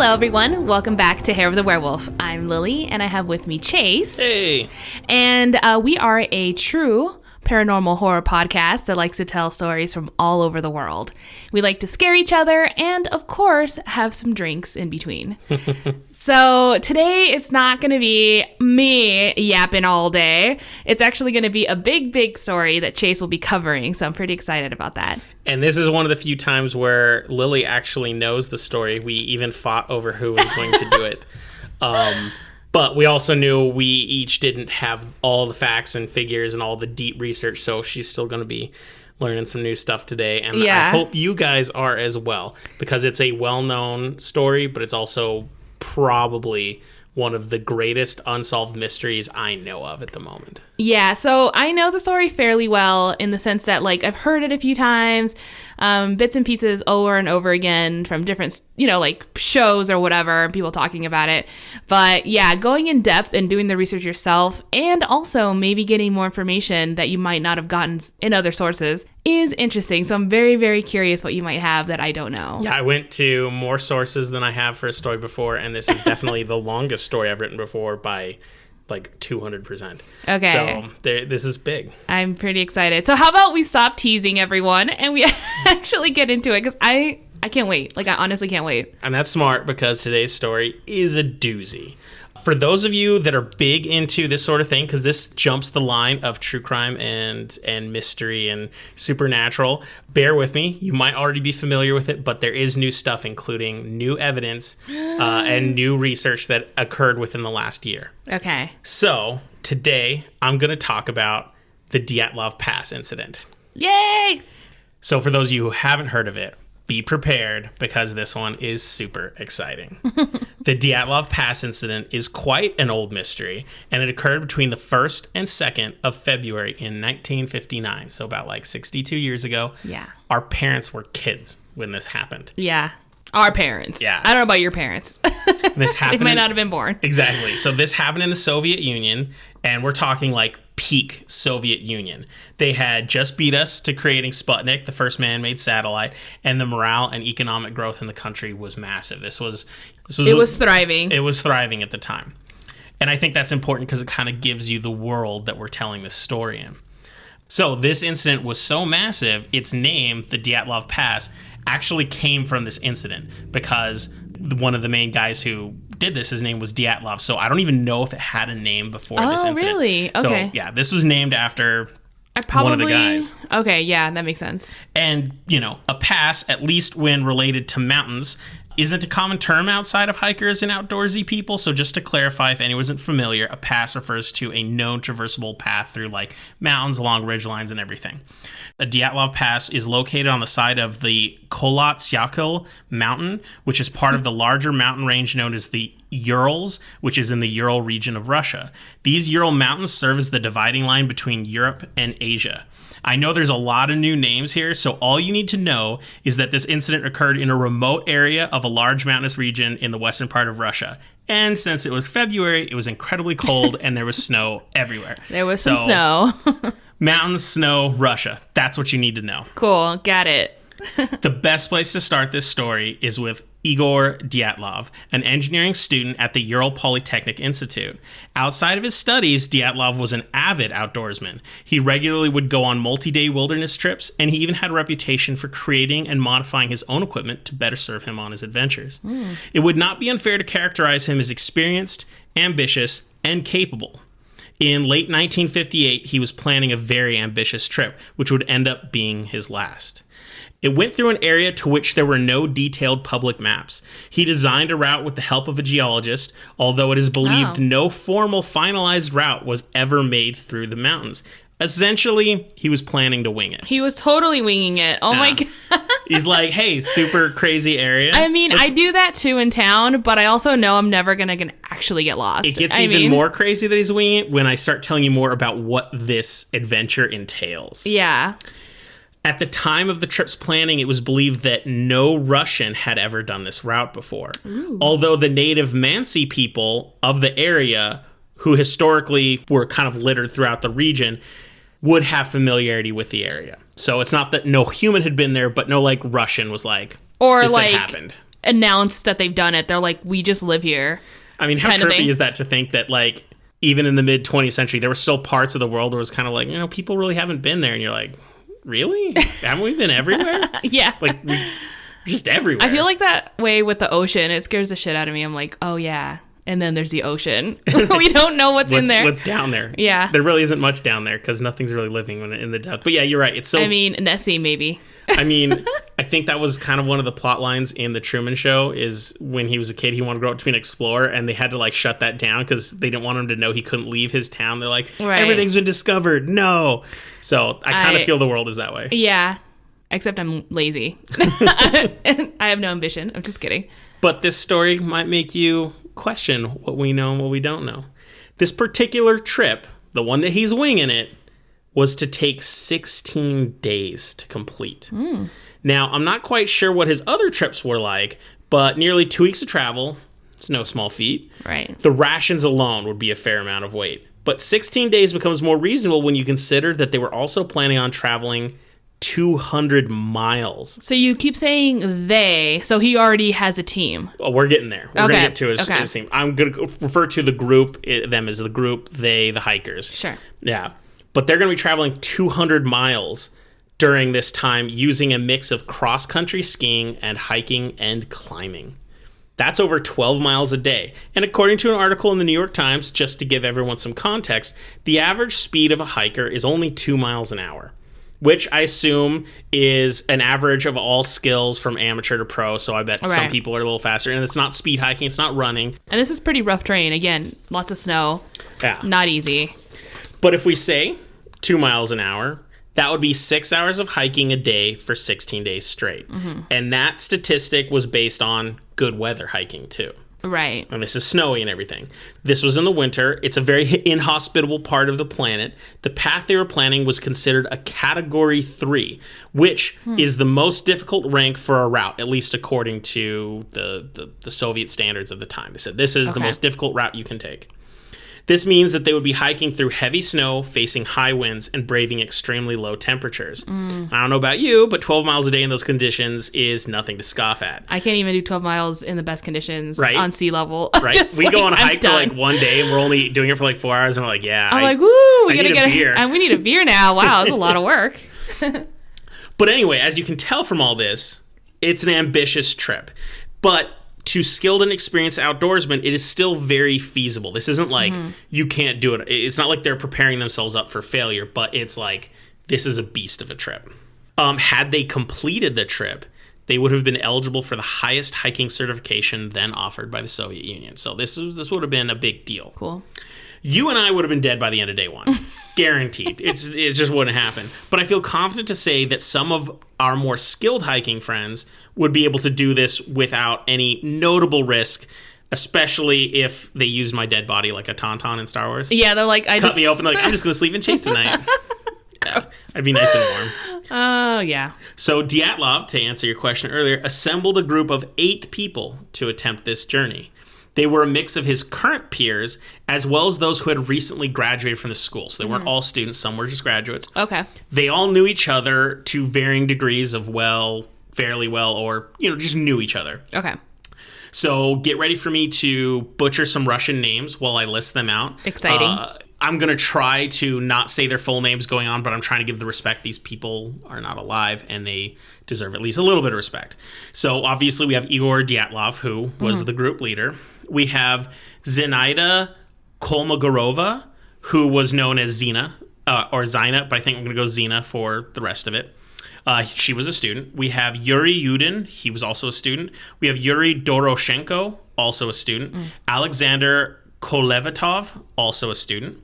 Hello, everyone. Welcome back to Hair of the Werewolf. I'm Lily, and I have with me Chase. Hey. And we are a true paranormal horror podcast that likes to tell stories from all over the world. We like to scare each other and, of course, have some drinks in between. So today it's not going to be me yapping all day. It's actually going to be a big story that Chase will be covering. So I'm pretty excited about that. And this is one of the few times where Lily actually knows the story. We even fought over who was going to do it. But we also knew we each didn't have all the facts and figures and all the deep research, so she's still going to be learning some new stuff today. And I hope you guys are as well, because it's a well-known story, but it's also probably one of the greatest unsolved mysteries I know of at the moment. Yeah, so I know the story fairly well in the sense that, like, I've heard it a few times, bits and pieces over and over again from different, like shows or whatever, people talking about it. But yeah, going in depth and doing the research yourself, and also maybe getting more information that you might not have gotten in other sources is interesting. So I'm very curious what you might have that I don't know. Yeah, I went to more sources than I have for a story before, and this is definitely the longest story I've written before by like 200%. Okay. So this is big. I'm pretty excited. So how about we stop teasing everyone and we actually get into it, because I can't wait. Like, I honestly can't wait. And that's smart, because today's story is a doozy. For those of you that are big into this sort of thing, because this jumps the line of true crime and mystery and supernatural, bear with me. You might already be familiar with it, but there is new stuff, including new evidence and new research that occurred within the last year. Okay. So today I'm going to talk about the Dyatlov Pass Incident. Yay! So for those of you who haven't heard of it, be prepared, because this one is super exciting. The Dyatlov Pass Incident is quite an old mystery, and it occurred between the 1st and 2nd of February in 1959, so about like 62 years ago. Yeah. Our parents were kids when this happened. Yeah. Our parents. Yeah. I don't know about your parents. This happened. They might not have been born. Exactly. So this happened in the Soviet Union, and we're talking like peak Soviet Union. They had just beat us to creating Sputnik, the first man-made satellite, and the morale and economic growth in the country was massive. It was thriving. It was thriving at the time. And I think that's important because it kind of gives you the world that we're telling this story in. So this incident was so massive, its name, the Dyatlov Pass, actually came from this incident, because one of the main guys who did this, his name was Dyatlov. So I don't even know if it had a name before this incident. Oh, really? Okay. So yeah, this was named after one of the guys. Okay, yeah, that makes sense. And, a pass, at least when related to mountains, isn't a common term outside of hikers and outdoorsy people. So just to clarify, if anyone isn't familiar, a pass refers to a known traversable path through like mountains along ridgelines and everything. The Dyatlov Pass is located on the side of the Kholat-Syakhl mountain, which is part of the larger mountain range known as the Urals, which is in the Ural region of Russia. These Ural Mountains serve as the dividing line between Europe and Asia. I know there's a lot of new names here, so all you need to know is that this incident occurred in a remote area of a large mountainous region in the western part of Russia. And since it was February, it was incredibly cold and there was snow everywhere. There was some snow. Mountains, snow, Russia. That's what you need to know. Cool. Got it. The best place to start this story is with Igor Dyatlov, an engineering student at the Ural Polytechnic Institute. Outside of his studies, Dyatlov was an avid outdoorsman. He regularly would go on multi-day wilderness trips, and he even had a reputation for creating and modifying his own equipment to better serve him on his adventures. It would not be unfair to characterize him as experienced, ambitious, and capable. In late 1958, he was planning a very ambitious trip, which would end up being his last. It went through an area to which there were no detailed public maps. He designed a route with the help of a geologist, although it is believed no formal finalized route was ever made through the mountains. Essentially, he was planning to wing it. He was totally winging it. Oh my God. He's like, hey, super crazy area. I mean, I do that too in town, but I also know I'm never going to actually get lost. It gets even more crazy that he's winging it when I start telling you more about what this adventure entails. Yeah. At the time of the trip's planning, it was believed that no Russian had ever done this route before. Ooh. Although the native Mansi people of the area, who historically were kind of littered throughout the region, would have familiarity with the area. So it's not that no human had been there, but no like Russian was like, or this like had happened. announce that they've done it. They're like, we just live here. I mean, how trippy is that to think that, like, even in the mid 20th century, there were still parts of the world where it was kind of like, people really haven't been there. And you're like, really? Haven't we been everywhere? Yeah. Like, we're just everywhere. I feel like that way with the ocean. It scares the shit out of me. I'm like, oh, yeah. And then there's the ocean. We don't know what's in there. What's down there. Yeah. There really isn't much down there because nothing's really living in the depth. But yeah, you're right. It's so... I mean, Nessie, maybe. I mean, I think that was kind of one of the plot lines in The Truman Show is when he was a kid, he wanted to grow up to be an explorer, and they had to, like, shut that down because they didn't want him to know he couldn't leave his town. They're like, everything's been discovered. No. So I kind of feel the world is that way. Yeah. Except I'm lazy. I have no ambition. I'm just kidding. But this story might make you question what we know and what we don't know. This particular trip, the one that he's winging it, was to take 16 days to complete. Now, I'm not quite sure what his other trips were like, but nearly 2 weeks of travel, it's no small feat. Right. The rations alone would be a fair amount of weight. But 16 days becomes more reasonable when you consider that they were also planning on traveling 200 miles. So you keep saying they, so he already has a team. Oh, we're getting there. We're going to get to his team. I'm going to refer to the group, them as the group, they, the hikers. Sure. Yeah. But they're going to be traveling 200 miles during this time using a mix of cross-country skiing and hiking and climbing. That's over 12 miles a day. And according to an article in the New York Times, just to give everyone some context, the average speed of a hiker is only 2 miles an hour, which I assume is an average of all skills from amateur to pro. So I bet some people are a little faster. And it's not speed hiking. It's not running. And this is pretty rough terrain. Again, lots of snow. Yeah. Not easy. But if we say 2 miles an hour, that would be 6 hours of hiking a day for 16 days straight. Mm-hmm. And that statistic was based on good weather hiking, too. Right. And this is snowy and everything. This was in the winter. It's a very inhospitable part of the planet. The path they were planning was considered a Category 3, which is the most difficult rank for a route, at least according to the Soviet standards of the time. They said this is the most difficult route you can take. This means that they would be hiking through heavy snow, facing high winds, and braving extremely low temperatures. I don't know about you, but 12 miles a day in those conditions is nothing to scoff at. I can't even do 12 miles in the best conditions on sea level. Right? We go on a hike for like one day, and we're only doing it for like 4 hours, and we're like, I'm like, woo, we gotta get a beer. We need a beer now. Wow, that's a lot of work. But anyway, as you can tell from all this, it's an ambitious trip. But to skilled and experienced outdoorsmen, it is still very feasible. This isn't like you can't do it. It's not like they're preparing themselves up for failure, but it's like this is a beast of a trip. Had they completed the trip, they would have been eligible for the highest hiking certification then offered by the Soviet Union. So this would have been a big deal. Cool. You and I would have been dead by the end of day one. Guaranteed. It just wouldn't happen. But I feel confident to say that some of our more skilled hiking friends would be able to do this without any notable risk, especially if they used my dead body like a tauntaun in Star Wars. Yeah, they're like, cut me open, like, I'm just going to sleep in Chase tonight. I'd be nice and warm. Oh, yeah. So Dyatlov, to answer your question earlier, assembled a group of 8 people to attempt this journey. They were a mix of his current peers as well as those who had recently graduated from the school. So they weren't all students. Some were just graduates. Okay. They all knew each other to varying degrees of fairly well, or, just knew each other. Okay. So get ready for me to butcher some Russian names while I list them out. Exciting. I'm going to try to not say their full names going on, but I'm trying to give the respect. These people are not alive, and they deserve at least a little bit of respect. So obviously we have Igor Dyatlov, who was the group leader. We have Zinaida Kolmogorova, who was known as Zina, or Zina, but I think I'm going to go Zina for the rest of it. She was a student. We have Yuri Yudin. He was also a student. We have Yuri Doroshenko, also a student. Alexander Kolevatov, also a student.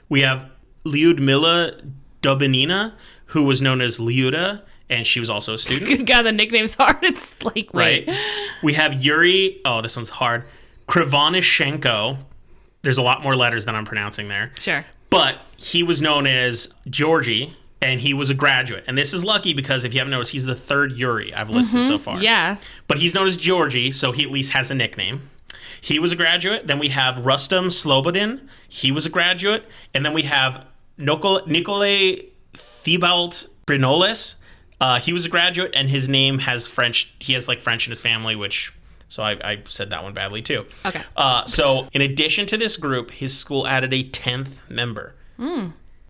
We have Lyudmila Dubinina, who was known as Lyuda, and she was also a student. God, the nickname's hard. It's like, wait. Right. We have Yuri, this one's hard, Krivonishenko. There's a lot more letters than I'm pronouncing there. Sure. But he was known as Georgi, and he was a graduate. And this is lucky because if you haven't noticed, he's the third Yuri I've listed so far. Yeah. But he's known as Georgi, so he at least has a nickname. He was a graduate. Then we have Rustam Slobodin. He was a graduate. And then we have Nikolay Thibault Brinolis. He was a graduate, and his name has French. He has like French in his family, which So I said that one badly too. Okay. So in addition to this group, his school added a 10th member.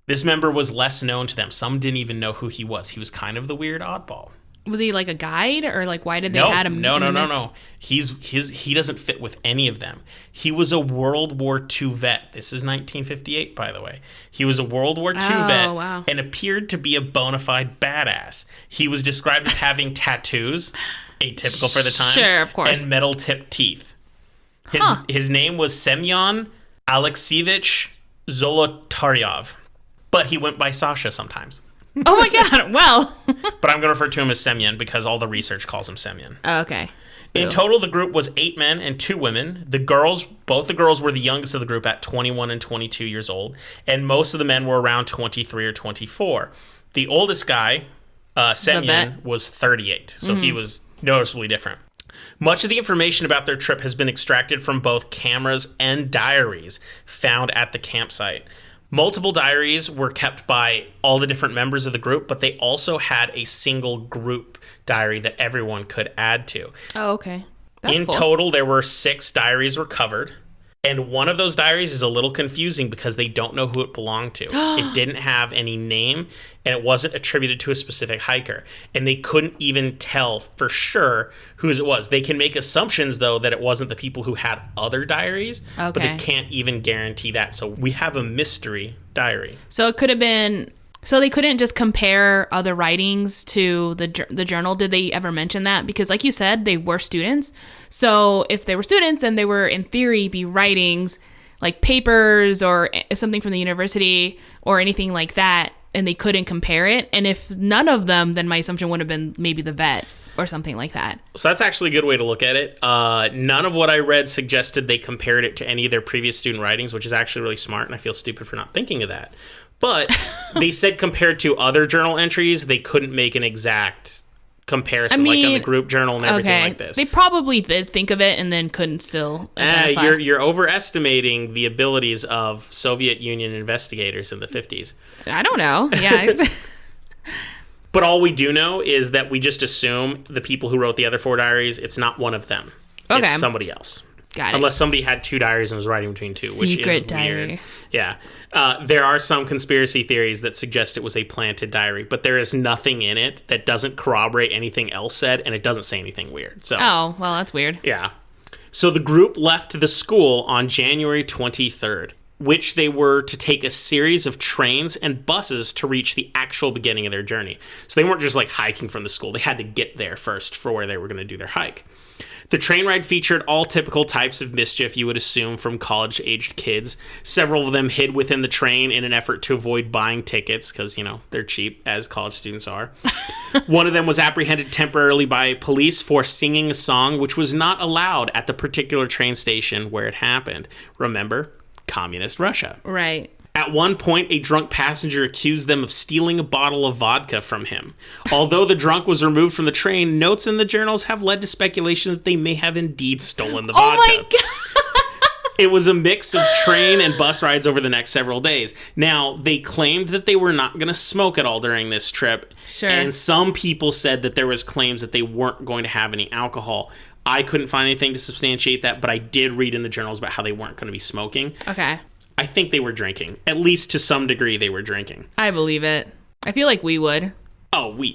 This member was less known to them. Some didn't even know who he was. He was kind of the weird oddball. Was he like a guide, or like why did they add him? No. He doesn't fit with any of them. He was a World War II vet. This is 1958, by the way. He was a World War II vet and appeared to be a bona fide badass. He was described as having tattoos, atypical for the time. Sure, of course. And metal-tipped teeth. His name was Semyon Alexeyevich Zolotaryov, but he went by Sasha sometimes. Oh my God, well. But I'm going to refer to him as Semyon because all the research calls him Semyon. Oh, okay. In total, the group was 8 men and 2 women. Both the girls were the youngest of the group at 21 and 22 years old, and most of the men were around 23 or 24. The oldest guy, Semyon, was 38, so he was noticeably different. Much of the information about their trip has been extracted from both cameras and diaries found at the campsite. Multiple diaries were kept by all the different members of the group, but they also had a single group diary that everyone could add to. Oh, okay. That's In cool. total, there were 6 diaries recovered. And one of those diaries is a little confusing because they don't know who it belonged to. It didn't have any name, and it wasn't attributed to a specific hiker. And they couldn't even tell for sure whose it was. They can make assumptions, though, that it wasn't the people who had other diaries, but they can't even guarantee that. So we have a mystery diary. So it could have been... So they couldn't just compare other writings to the journal? Did they ever mention that? Because like you said, they were students. So if they were students, then they were, in theory, be writings, like papers or something from the university or anything like that, and they couldn't compare it. And if none of them, then my assumption would have been maybe the vet or something like that. So that's actually a good way to look at it. None of what I read suggested they compared it to any of their previous student writings, which is actually really smart, and I feel stupid for not thinking of that. But they said compared to other journal entries, they couldn't make an exact comparison, like on the group journal and everything like this. They probably did think of it and then couldn't still identify. You're overestimating the abilities of Soviet Union investigators in the 50s. I don't know. Yeah. But all we do know is that we just assume the people who wrote the other 4 diaries, it's not one of them. Okay. It's somebody else. Got it. Unless somebody had 2 diaries and was writing between 2, which is Secret diary. Weird. Yeah. There are some conspiracy theories that suggest it was a planted diary, but there is nothing in it that doesn't corroborate anything else said, and it doesn't say anything weird. So. Oh, well, that's weird. Yeah. So the group left the school on January 23rd, which they were to take a series of trains and buses to reach the actual beginning of their journey. So they weren't just like hiking from the school. They had to get there first for where they were going to do their hike. The train ride featured all typical types of mischief you would assume from college-aged kids. Several of them hid within the train in an effort to avoid buying tickets because, you know, they're cheap, as college students are. One of them was apprehended temporarily by police for singing a song which was not allowed at the particular train station where it happened. Remember, communist Russia. Right. At one point, a drunk passenger accused them of stealing a bottle of vodka from him. Although the drunk was removed from the train, notes in the journals have led to speculation that they may have indeed stolen the vodka. Oh my God! It was a mix of train and bus rides over the next several days. Now, they claimed that they were not going to smoke at all during this trip. Sure. And some people said that there was claims that they weren't going to have any alcohol. I couldn't find anything to substantiate that, but I did read in the journals about how they weren't going to be smoking. Okay. I think they were drinking. At least to some degree, they were drinking. I believe it. I feel like we would. Oh, we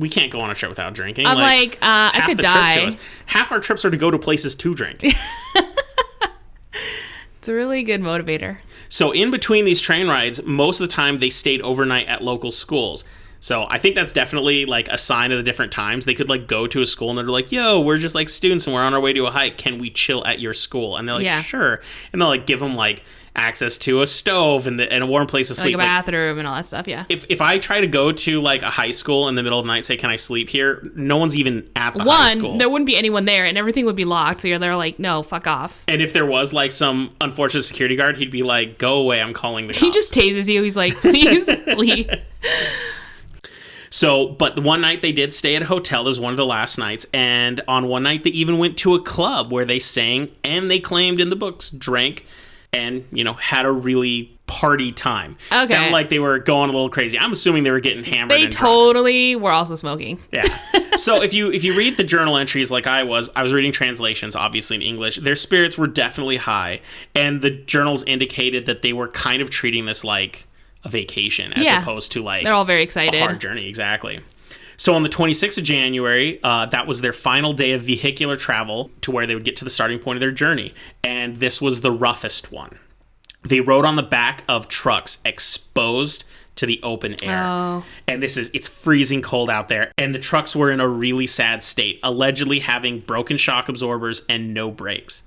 can't go on a trip without drinking. I'm like I could die. Half our trips are to go to places to drink. It's a really good motivator. So in between these train rides, most of the time they stayed overnight at local schools. So I think that's definitely like a sign of the different times. They could like go to a school and they're like, yo, we're just like students and we're on our way to a hike. Can we chill at your school? And they're like, sure. And they'll like give them like access to a stove and a warm place to sleep. Like a bathroom and all that stuff, yeah. If I try to go to like a high school in the middle of the night, say, can I sleep here? No one's even at the high school. There wouldn't be anyone there and everything would be locked. So they're like, no, fuck off. And if there was like some unfortunate security guard, he'd be like, go away, I'm calling the cops. He just tases you. He's like, please leave. So, but the one night they did stay at a hotel as one of the last nights. And on one night they even went to a club where they sang and they claimed in the books drank and, had a really party time. Okay. Sounded like they were going a little crazy. I'm assuming they were getting hammered and drunk. Totally were also smoking. Yeah. So if you read the journal entries like I was reading translations, obviously in English, their spirits were definitely high, and the journals indicated that they were kind of treating this like a vacation as opposed to like they're all very excited. A hard journey. Exactly. So on the 26th of January, that was their final day of vehicular travel to where they would get to the starting point of their journey. And this was the roughest one. They rode on the back of trucks exposed to the open air. Oh. And it's freezing cold out there. And the trucks were in a really sad state, allegedly having broken shock absorbers and no brakes.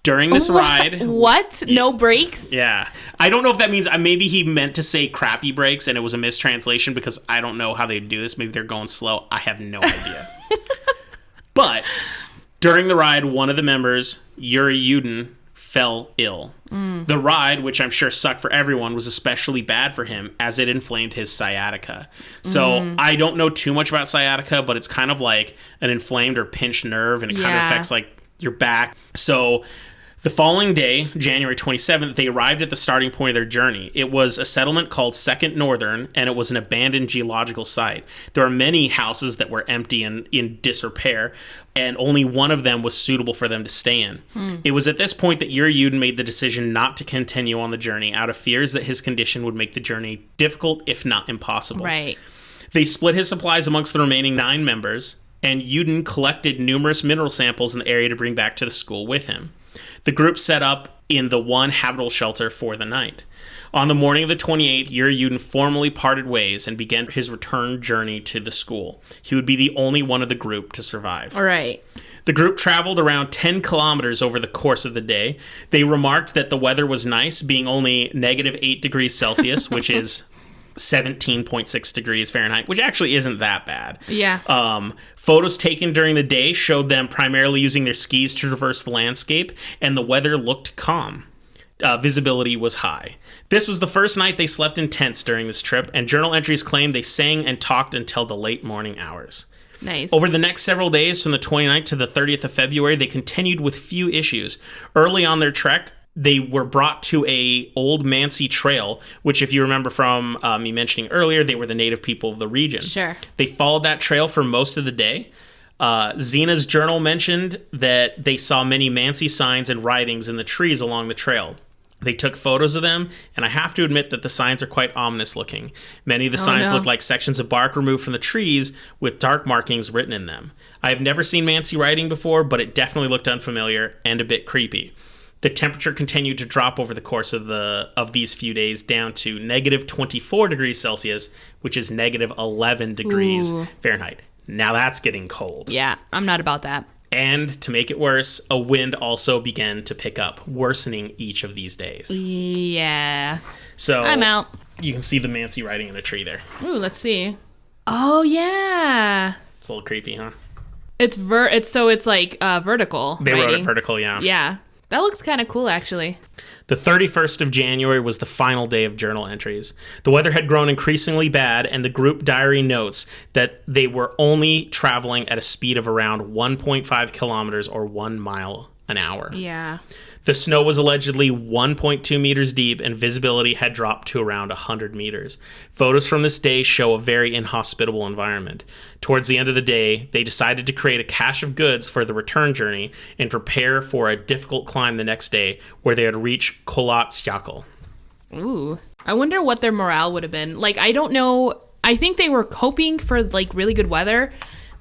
During this ride... What? No brakes? Yeah. I don't know if that means... maybe he meant to say crappy brakes and it was a mistranslation because I don't know how they do this. Maybe they're going slow. I have no idea. But during the ride, one of the members, Yuri Yudin, fell ill. The ride, which I'm sure sucked for everyone, was especially bad for him as it inflamed his sciatica. So I don't know too much about sciatica, but it's kind of like an inflamed or pinched nerve, and it kind of affects like your back. So the following day, January 27th, they arrived at the starting point of their journey. It was a settlement called Second Northern, and it was an abandoned geological site. There are many houses that were empty and in disrepair, and only one of them was suitable for them to stay in. It was at this point that Yuri Yudin made the decision not to continue on the journey out of fears that his condition would make the journey difficult, if not impossible. Right. They split his supplies amongst the remaining 9 members, and Yudin collected numerous mineral samples in the area to bring back to the school with him. The group set up in the one habitable shelter for the night. On the morning of the 28th, Yuri Yudin formally parted ways and began his return journey to the school. He would be the only one of the group to survive. All right. The group traveled around 10 kilometers over the course of the day. They remarked that the weather was nice, being only negative 8 degrees Celsius, which is 17.6 degrees Fahrenheit, which actually isn't that bad. Yeah. Photos taken during the day showed them primarily using their skis to traverse the landscape, and the weather looked calm. Visibility was high. This was the first night they slept in tents during this trip, and journal entries claim they sang and talked until the late morning hours. Nice. Over the next several days, from the 29th to the 30th of February, they continued with few issues. Early on their trek, they were brought to a old Mansi trail, which, if you remember from me mentioning earlier, they were the native people of the region. Sure. They followed that trail for most of the day. Zena's journal mentioned that they saw many Mansi signs and writings in the trees along the trail. They took photos of them, and I have to admit that the signs are quite ominous looking. Many of the signs look like sections of bark removed from the trees with dark markings written in them. I have never seen Mansi writing before, but it definitely looked unfamiliar and a bit creepy. The temperature continued to drop over the course of these few days down to negative 24 degrees Celsius, which is negative 11 degrees Fahrenheit. Now that's getting cold. Yeah, I'm not about that. And to make it worse, a wind also began to pick up, worsening each of these days. Yeah. So I'm out. You can see the Mansi riding in a tree there. Ooh, let's see. Oh, yeah. It's a little creepy, huh? It's like vertical. They writing. wrote it vertical, yeah. Yeah. That looks kind of cool, actually. The 31st of January was the final day of journal entries. The weather had grown increasingly bad, and the group diary notes that they were only traveling at a speed of around 1.5 kilometers or 1 mile an hour. Yeah. The snow was allegedly 1.2 meters deep, and visibility had dropped to around 100 meters. Photos from this day show a very inhospitable environment. Towards the end of the day, they decided to create a cache of goods for the return journey and prepare for a difficult climb the next day, where they would reach Kholat Syakhl. Ooh. I wonder what their morale would have been. Like, I don't know. I think they were hoping for, like, really good weather.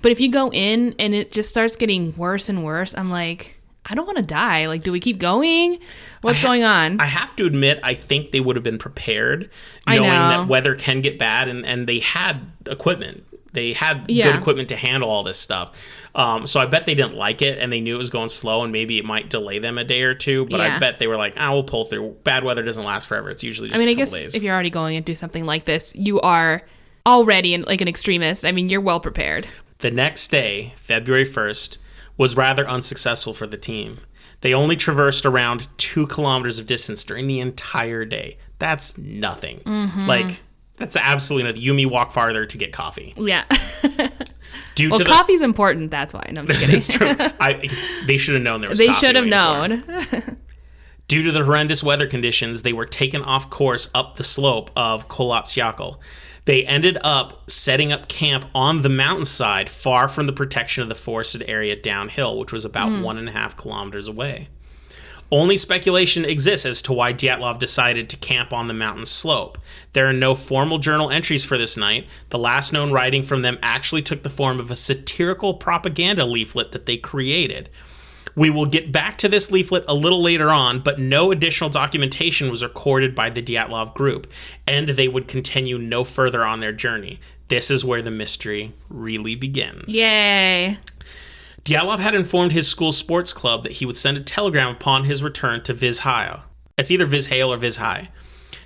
But if you go in and it just starts getting worse and worse, I'm like, I don't want to die. Like, do we keep going? What's going on? I have to admit, I think they would have been prepared, knowing that weather can get bad, and they had equipment. They had good equipment to handle all this stuff. So I bet they didn't like it, and they knew it was going slow, and maybe it might delay them a day or two. But I bet they were like, we'll pull through. Bad weather doesn't last forever. It's usually just a couple days. I guess if you're already going into something like this, you are already like an extremist. I mean, you're well prepared. The next day, February 1st, was rather unsuccessful for the team. They only traversed around 2 kilometers of distance during the entire day. That's nothing. Mm-hmm. Like, that's absolutely nothing. You and me walk farther to get coffee. Yeah. Coffee's important. That's why. No, I'm just kidding. It's true. They should have known there was coffee. They should have known. Due to the horrendous weather conditions, they were taken off course up the slope of Kolotsiakal. They ended up setting up camp on the mountainside, far from the protection of the forested area downhill, which was about 1.5 kilometers away. Only speculation exists as to why Dyatlov decided to camp on the mountain slope. There are no formal journal entries for this night. The last known writing from them actually took the form of a satirical propaganda leaflet that they created. We will get back to this leaflet a little later on, but no additional documentation was recorded by the Dyatlov group, and they would continue no further on their journey. This is where the mystery really begins. Yay. Dyatlov had informed his school sports club that he would send a telegram upon his return to Vizhaya. It's either Vizhale or Vizhai.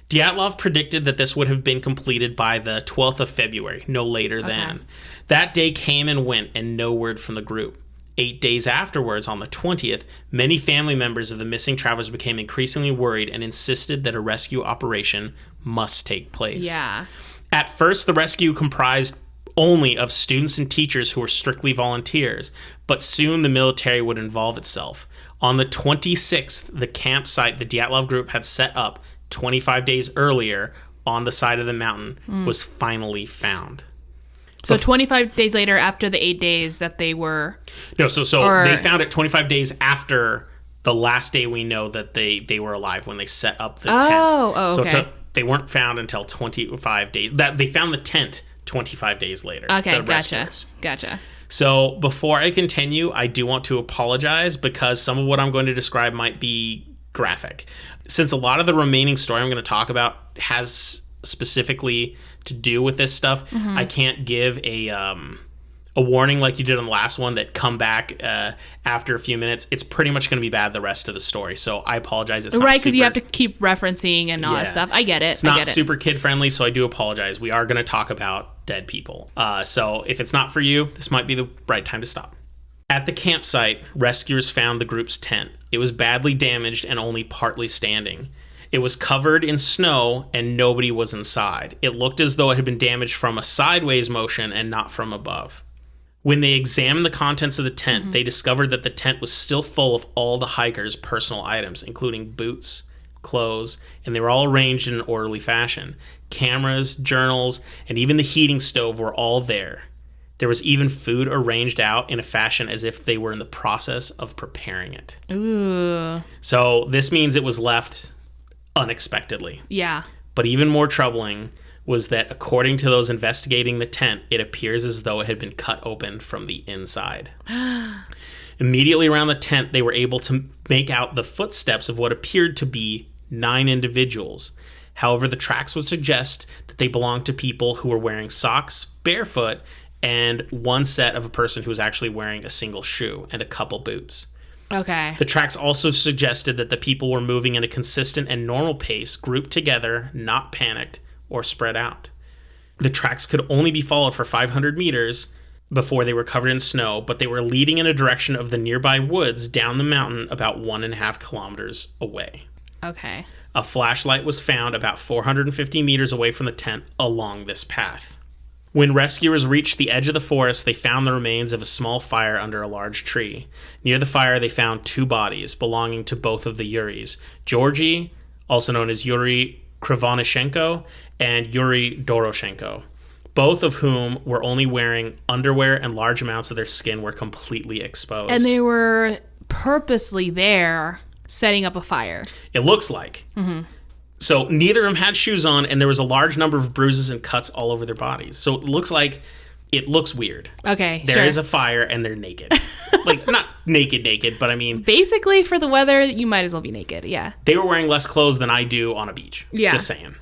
Dyatlov predicted that this would have been completed by the 12th of February, no later than. That day came and went, and no word from the group. 8 days afterwards, on the 20th, many family members of the missing travelers became increasingly worried and insisted that a rescue operation must take place. Yeah. At first, the rescue comprised only of students and teachers who were strictly volunteers, but soon the military would involve itself. On the 26th, the campsite the Dyatlov group had set up 25 days earlier on the side of the mountain was finally found. So 25 days later, after the 8 days that they were... No, so they found it 25 days after the last day we know that they were alive, when they set up the tent. Oh, okay. So they weren't found until 25 days. They found the tent 25 days later. Okay, the rescuers. Gotcha. So before I continue, I do want to apologize because some of what I'm going to describe might be graphic. Since a lot of the remaining story I'm going to talk about has specifically to do with this stuff, I can't give a warning like you did on the last one that come back after a few minutes. It's pretty much going to be bad the rest of the story. So I apologize. It's right, because you have to keep referencing and all that stuff. I get it. It's not super kid friendly, so I do apologize. We are going to talk about dead people. So if it's not for you, this might be the right time to stop. At the campsite, rescuers found the group's tent. It was badly damaged and only partly standing. It was covered in snow and nobody was inside. It looked as though it had been damaged from a sideways motion and not from above. When they examined the contents of the tent, they discovered that the tent was still full of all the hikers' personal items, including boots, clothes, and they were all arranged in an orderly fashion. Cameras, journals, and even the heating stove were all there. There was even food arranged out in a fashion as if they were in the process of preparing it. Ooh. So this means it was left unexpectedly. Yeah. But even more troubling was that according to those investigating the tent, it appears as though it had been cut open from the inside. Immediately around the tent, they were able to make out the footsteps of what appeared to be 9 individuals. However, the tracks would suggest that they belonged to people who were wearing socks, barefoot, and one set of a person who was actually wearing a single shoe and a couple boots. Okay. The tracks also suggested that the people were moving in a consistent and normal pace, grouped together, not panicked or spread out. The tracks could only be followed for 500 meters before they were covered in snow, but they were leading in a direction of the nearby woods down the mountain about 1.5 kilometers away. Okay. A flashlight was found about 450 meters away from the tent along this path. When rescuers reached the edge of the forest, they found the remains of a small fire under a large tree. Near the fire, they found 2 bodies belonging to both of the Yuris, Georgy, also known as Yuri Krivonishenko, and Yuri Doroshenko, both of whom were only wearing underwear and large amounts of their skin were completely exposed. And they were purposely there setting up a fire. It looks like. So neither of them had shoes on, and there was a large number of bruises and cuts all over their bodies. So it looks weird. Okay, There is a fire, and they're naked. Like, not naked, but I mean... Basically, for the weather, you might as well be naked, yeah. They were wearing less clothes than I do on a beach. Yeah. Just saying.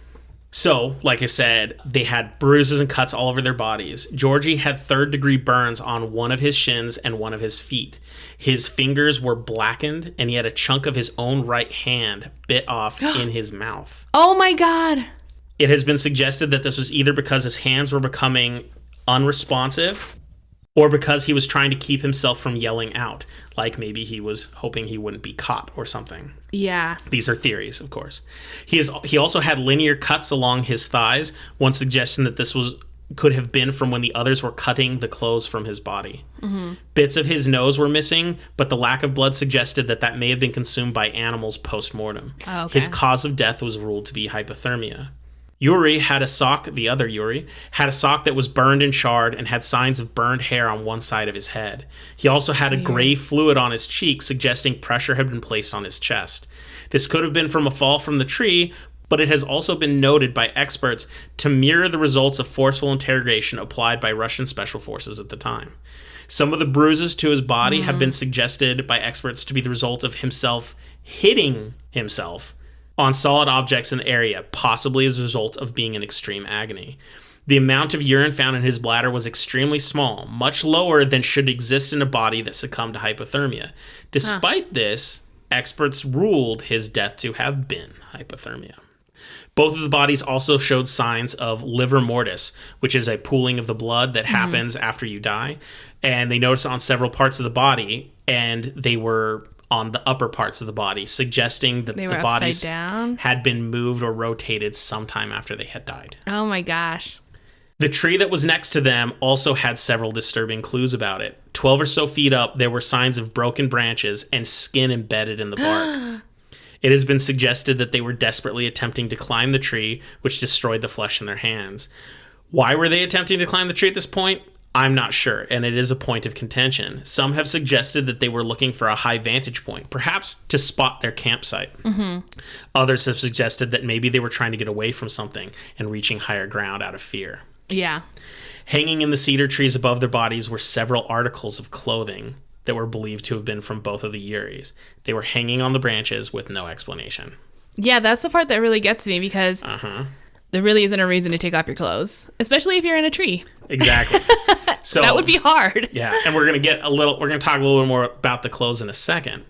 So, like I said, they had bruises and cuts all over their bodies. Georgie had 3rd-degree burns on one of his shins and one of his feet. His fingers were blackened, and he had a chunk of his own right hand bit off in his mouth. Oh my God. It has been suggested that this was either because his hands were becoming unresponsive or because he was trying to keep himself from yelling out, like maybe he was hoping he wouldn't be caught or something. Yeah. These are theories, of course. He also had linear cuts along his thighs, one suggestion that this was could have been from when the others were cutting the clothes from his body. Bits of his nose were missing, but the lack of blood suggested that may have been consumed by animals post-mortem. Oh, okay. His cause of death was ruled to be hypothermia. Yuri had a sock, the other Yuri, had a sock that was burned and charred and had signs of burned hair on one side of his head. He also had a gray fluid on his cheek, suggesting pressure had been placed on his chest. This could have been from a fall from the tree, but it has also been noted by experts to mirror the results of forceful interrogation applied by Russian special forces at the time. Some of the bruises to his body have been suggested by experts to be the result of himself hitting himself on solid objects in the area, possibly as a result of being in extreme agony. The amount of urine found in his bladder was extremely small, much lower than should exist in a body that succumbed to hypothermia. Despite this, experts ruled his death to have been hypothermia. Both of the bodies also showed signs of livor mortis, which is a pooling of the blood that happens after you die. And they noticed it on several parts of the body, and they were on the upper parts of the body, suggesting that the bodies had been moved or rotated sometime after they had died. Oh my gosh. The tree that was next to them also had several disturbing clues about it. 12 or so feet up, there were signs of broken branches and skin embedded in the bark. It has been suggested that they were desperately attempting to climb the tree, which destroyed the flesh in their hands. Why were they attempting to climb the tree at this point? I'm not sure, and it is a point of contention. Some have suggested that they were looking for a high vantage point, perhaps to spot their campsite. Others have suggested that maybe they were trying to get away from something and reaching higher ground out of fear. Yeah. Hanging in the cedar trees above their bodies were several articles of clothing that were believed to have been from both of the Yuris. They were hanging on the branches with no explanation. Yeah, that's the part that really gets me, because there really isn't a reason to take off your clothes, especially if you're in a tree. Exactly. So that would be hard. Yeah, and we're going to talk a little bit more about the clothes in a second.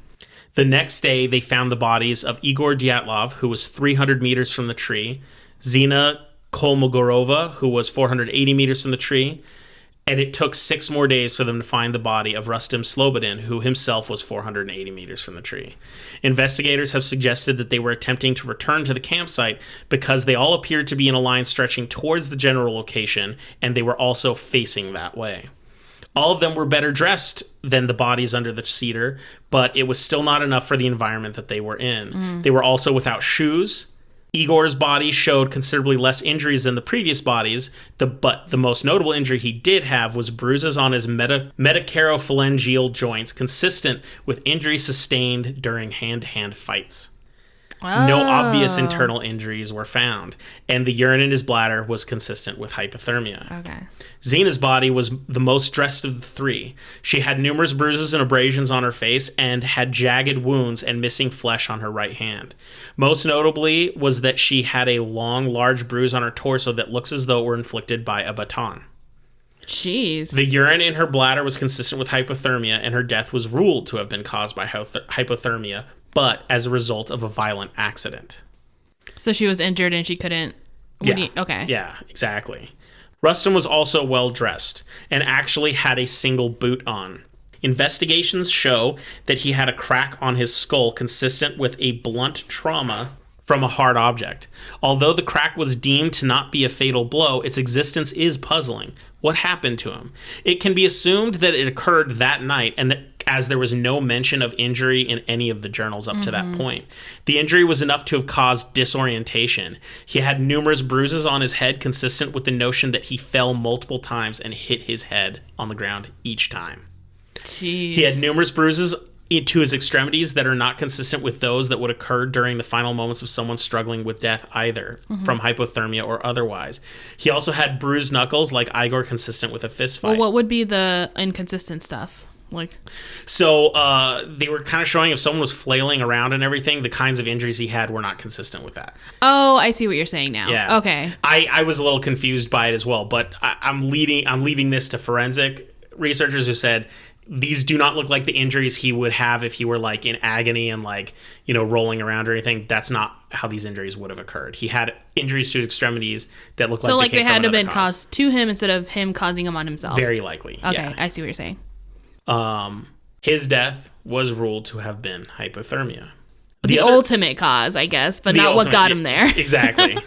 The next day, they found the bodies of Igor Dyatlov, who was 300 meters from the tree, Zina Kolmogorova, who was 480 meters from the tree, and it took 6 more days for them to find the body of Rustem Slobodin, who himself was 480 meters from the tree. Investigators have suggested that they were attempting to return to the campsite because they all appeared to be in a line stretching towards the general location, and they were also facing that way. All of them were better dressed than the bodies under the cedar, but it was still not enough for the environment that they were in. They were also without shoes. Igor's body showed considerably less injuries than the previous bodies, but the most notable injury he did have was bruises on his metacarophalangeal joints, consistent with injuries sustained during hand-to-hand fights. No obvious internal injuries were found, and the urine in his bladder was consistent with hypothermia. Okay. Zina's body was the most dressed of the 3. She had numerous bruises and abrasions on her face and had jagged wounds and missing flesh on her right hand. Most notably was that she had a long, large bruise on her torso that looks as though it were inflicted by a baton. Jeez. The urine in her bladder was consistent with hypothermia, and her death was ruled to have been caused by hypothermia, but as a result of a violent accident. So she was injured and she couldn't... Okay. Yeah, exactly. Rustem was also well dressed and actually had a single boot on. Investigations show that he had a crack on his skull consistent with a blunt trauma from a hard object. Although the crack was deemed to not be a fatal blow, its existence is puzzling. What happened to him? It can be assumed that it occurred that night, and that as there was no mention of injury in any of the journals up to that point. The injury was enough to have caused disorientation. He had numerous bruises on his head, consistent with the notion that he fell multiple times and hit his head on the ground each time. Jeez. He had numerous bruises to his extremities that are not consistent with those that would occur during the final moments of someone struggling with death either, from hypothermia or otherwise. He also had bruised knuckles like Igor, consistent with a fist fight. Well, what would be the inconsistent stuff? So they were kind of showing if someone was flailing around and everything, the kinds of injuries he had were not consistent with that. Oh, I see what you're saying now. Yeah. Okay. I was a little confused by it as well, but I'm leaving this to forensic researchers who said these do not look like the injuries he would have if he were like in agony and like, you know, rolling around or anything. That's not how these injuries would have occurred. He had injuries to his extremities that looked like they had to have been caused to him instead of him causing them on himself. Very likely. Okay, yeah. I see what you're saying. His death was ruled to have been hypothermia. The ultimate cause, I guess, but not what got him there. Exactly.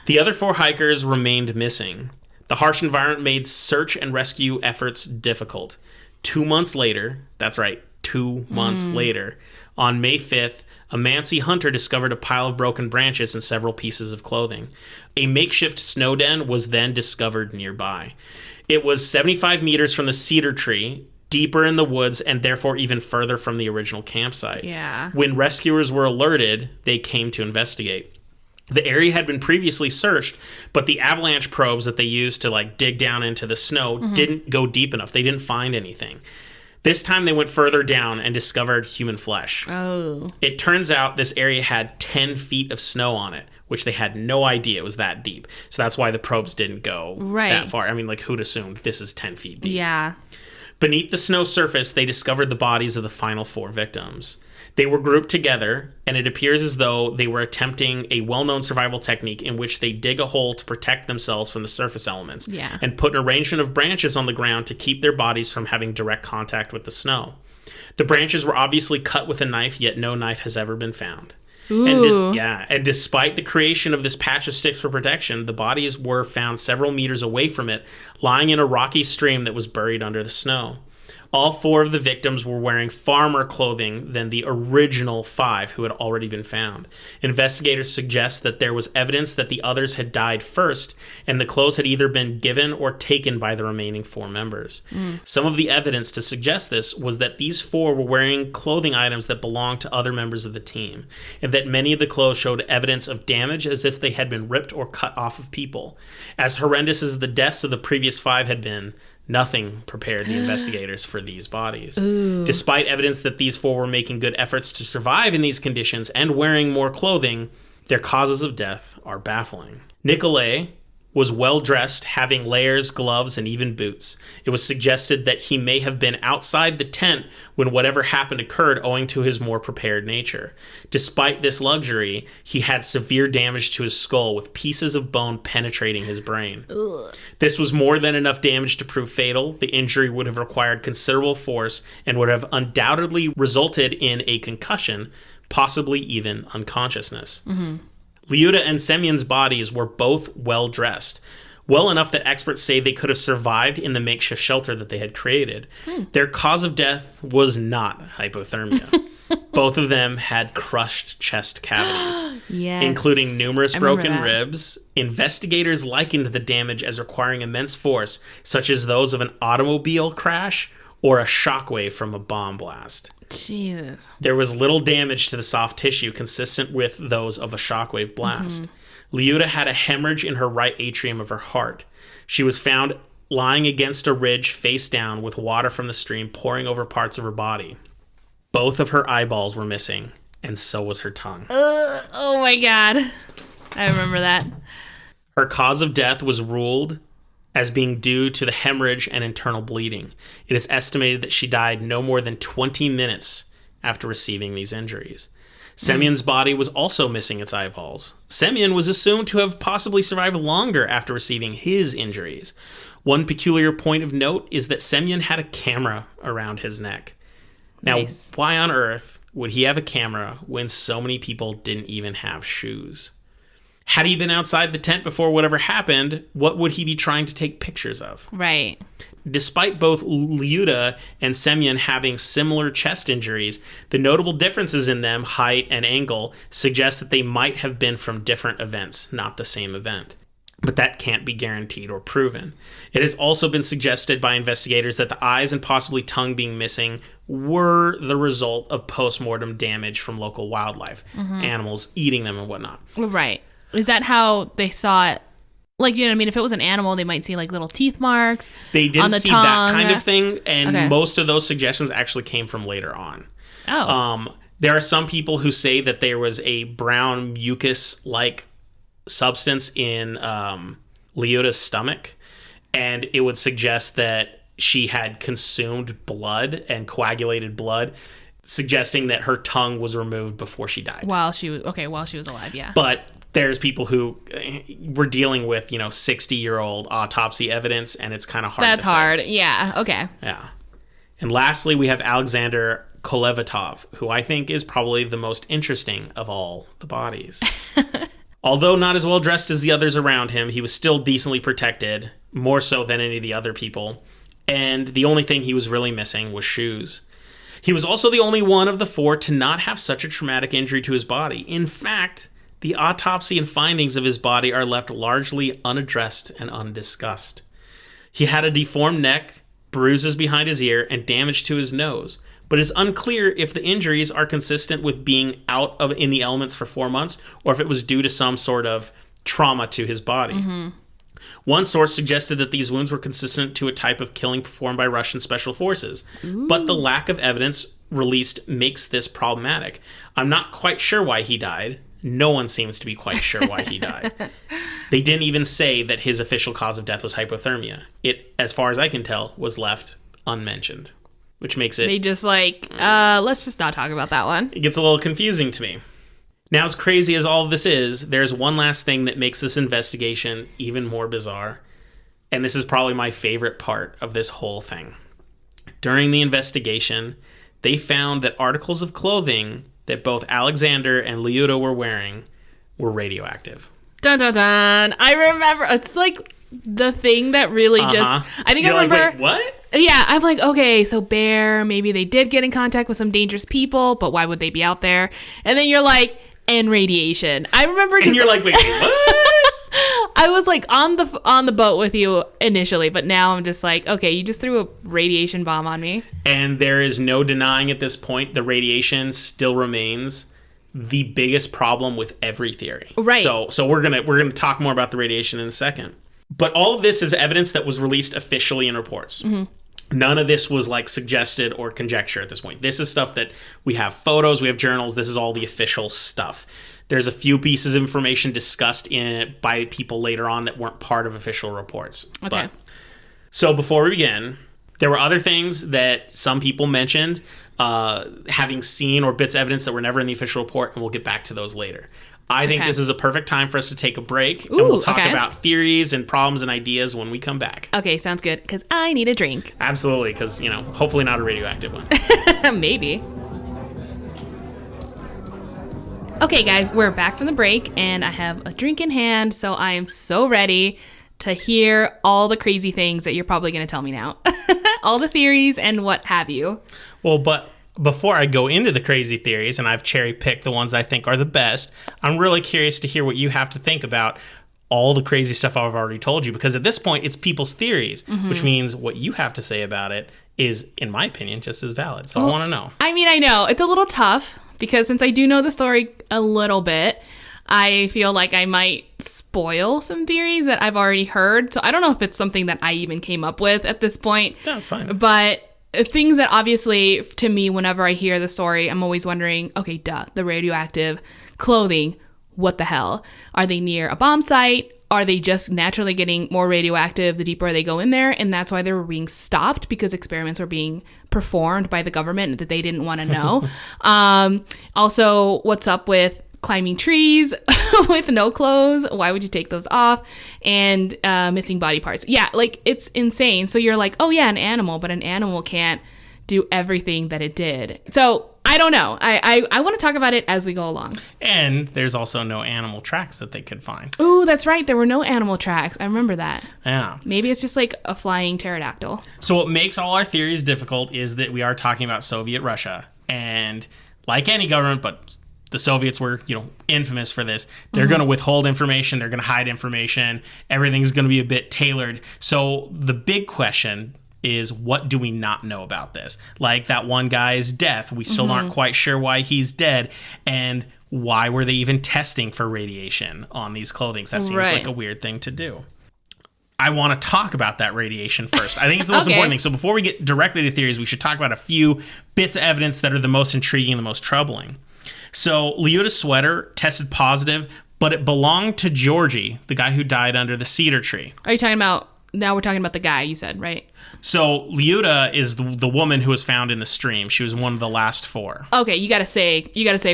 The other 4 hikers remained missing, The harsh environment made search and rescue efforts difficult. 2 months later, that's right, 2 months later, on May 5th, a Mansi hunter discovered a pile of broken branches and several pieces of clothing. A makeshift snow den was then discovered nearby. It was 75 meters from the cedar tree, deeper in the woods, and therefore even further from the original campsite. Yeah. When rescuers were alerted, they came to investigate. The area had been previously searched, but the avalanche probes that they used to dig down into the snow didn't go deep enough. They didn't find anything. This time they went further down and discovered human flesh. Oh. It turns out this area had 10 feet of snow on it, which they had no idea it was that deep. So that's why the probes didn't go that far. I mean, who'd assumed this is 10 feet deep? Yeah. Beneath the snow surface, they discovered the bodies of the final 4 victims. They were grouped together, and it appears as though they were attempting a well-known survival technique in which they dig a hole to protect themselves from the surface elements and put an arrangement of branches on the ground to keep their bodies from having direct contact with the snow. The branches were obviously cut with a knife, yet no knife has ever been found. And despite the creation of this patch of sticks for protection, the bodies were found several meters away from it, lying in a rocky stream that was buried under the snow. All 4 of the victims were wearing far more clothing than the original 5 who had already been found. Investigators suggest that there was evidence that the others had died first, and the clothes had either been given or taken by the remaining 4 members. Some of the evidence to suggest this was that these 4 were wearing clothing items that belonged to other members of the team, and that many of the clothes showed evidence of damage as if they had been ripped or cut off of people. As horrendous as the deaths of the previous 5 had been, nothing prepared the investigators for these bodies. Despite evidence that these 4 were making good efforts to survive in these conditions and wearing more clothing, their causes of death are baffling. Nikolay was well-dressed, having layers, gloves, and even boots. It was suggested that he may have been outside the tent when whatever happened occurred owing to his more prepared nature. Despite this luxury, he had severe damage to his skull with pieces of bone penetrating his brain. This was more than enough damage to prove fatal. The injury would have required considerable force and would have undoubtedly resulted in a concussion, possibly even unconsciousness. Lyuda and Semyon's bodies were both well-dressed, well enough that experts say they could have survived in the makeshift shelter that they had created. Their cause of death was not hypothermia. Both of them had crushed chest cavities, including numerous broken ribs. Investigators likened the damage as requiring immense force, such as those of an automobile crash or a shockwave from a bomb blast. Jesus. There was little damage to the soft tissue consistent with those of a shockwave blast. Lyuda had a hemorrhage in her right atrium of her heart. She was found lying against a ridge face down with water from the stream pouring over parts of her body. Both of her eyeballs were missing, and so was her tongue. Oh my God. I remember that. Her cause of death was ruled as being due to the hemorrhage and internal bleeding. It is estimated that she died no more than 20 minutes after receiving these injuries. Semyon's body was also missing its eyeballs. Semyon was assumed to have possibly survived longer after receiving his injuries. One peculiar point of note is that Semyon had a camera around his neck. Now, why on earth would he have a camera when so many people didn't even have shoes? Had he been outside the tent before whatever happened, what would he be trying to take pictures of? Right. Despite both Lyuda and Semyon having similar chest injuries, the notable differences in them, height and angle, suggest that they might have been from different events, not the same event. But that can't be guaranteed or proven. It has also been suggested by investigators that the eyes and possibly tongue being missing were the result of post-mortem damage from local wildlife, animals eating them and whatnot. Right. Is that how they saw it? Like, you know what I mean? If it was an animal, they might see like little teeth marks. They didn't on the see tongue. that kind of thing, and most of those suggestions actually came from later on. There are some people who say that there was a brown mucus-like substance in Lyuda's stomach, and it would suggest that she had consumed blood and coagulated blood, suggesting that her tongue was removed before she died. While she was alive, yeah. But there's people who were dealing with, 60-year-old autopsy evidence, and it's kind of hard That's to say. hard. Yeah, okay. Yeah. And lastly, we have Alexander Kolevatov, who I think is probably the most interesting of all the bodies. Although not as well dressed as the others around him, he was still decently protected, more so than any of the other people. And the only thing he was really missing was shoes. He was also the only one of the 4 to not have such a traumatic injury to his body. In fact, the autopsy and findings of his body are left largely unaddressed and undiscussed. He had a deformed neck, bruises behind his ear, and damage to his nose. But it's unclear if the injuries are consistent with being in the elements for 4 months, or if it was due to some sort of trauma to his body. Mm-hmm. One source suggested that these wounds were consistent to a type of killing performed by Russian special forces. Ooh. But the lack of evidence released makes this problematic. I'm not quite sure why he died. No one seems to be quite sure why he died. They didn't even say that his official cause of death was hypothermia. It, as far as I can tell, was left unmentioned, which makes it... They just let's just not talk about that one. It gets a little confusing to me. Now, as crazy as all of this is, there's one last thing that makes this investigation even more bizarre. And this is probably my favorite part of this whole thing. During the investigation, they found that articles of clothing that both Alexander and Lyuda were wearing were radioactive. Dun dun dun. I remember. It's like the thing that really just... I think I remember... Like, wait, what? Yeah, I'm like, okay, so Bear, maybe they did get in contact with some dangerous people, but why would they be out there? And then you're like... And radiation. I remember. And you're like, wait, what? I was like on the boat with you initially, but now I'm just like, okay, you just threw a radiation bomb on me. And there is no denying at this point the radiation still remains the biggest problem with every theory. Right. So we're gonna talk more about the radiation in a second. But all of this is evidence that was released officially in reports. Mm-hmm. None of this was like suggested or conjecture at this point. This is stuff that we have photos, we have journals. This is all the official stuff. There's a few pieces of information discussed in it by people later on that weren't part of official reports. Okay. So before we begin, there were other things that some people mentioned having seen or bits of evidence that were never in the official report, and we'll get back to those later. I think this is a perfect time for us to take a break, and we'll talk about theories and problems and ideas when we come back. Okay, sounds good, because I need a drink. Absolutely, because, hopefully not a radioactive one. Maybe. Okay, guys, we're back from the break, and I have a drink in hand, so I am so ready to hear all the crazy things that you're probably going to tell me now. All the theories and what have you. Well, but... before I go into the crazy theories, and I've cherry-picked the ones I think are the best, I'm really curious to hear what you have to think about all the crazy stuff I've already told you, because at this point, it's people's theories, which means what you have to say about it is, in my opinion, just as valid. So I want to know. I mean, I know. It's a little tough, because since I do know the story a little bit, I feel like I might spoil some theories that I've already heard. So I don't know if it's something that I even came up with at this point. That's fine. But... things that obviously, to me, whenever I hear the story, I'm always wondering, okay, the radioactive clothing, what the hell? Are they near a bomb site? Are they just naturally getting more radioactive the deeper they go in there? And that's why they were being stopped, because experiments were being performed by the government that they didn't want to know. Also, what's up with climbing trees with no clothes? Why would you take those off? And missing body parts. Yeah, like, it's insane. So you're like, oh yeah, an animal, but an animal can't do everything that it did. So I don't know. I want to talk about it as we go along. And there's also no animal tracks that they could find. Ooh, that's right. There were no animal tracks. I remember that. Yeah. Maybe it's just like a flying pterodactyl. So what makes all our theories difficult is that we are talking about Soviet Russia. And like any government, but the Soviets were, infamous for this. They're going to withhold information. They're going to hide information. Everything's going to be a bit tailored. So the big question is, what do we not know about this? Like that one guy's death. We still aren't quite sure why he's dead. And why were they even testing for radiation on these clothings? That seems like a weird thing to do. I want to talk about that radiation first. I think it's the most important thing. So before we get directly to theories, we should talk about a few bits of evidence that are the most intriguing and the most troubling. So Lyuda's sweater tested positive, but it belonged to Georgie, the guy who died under the cedar tree. Are you talking about, now we're talking about the guy you said, right? So Lyuda is the woman who was found in the stream. She was one of the last 4. Okay, you gotta say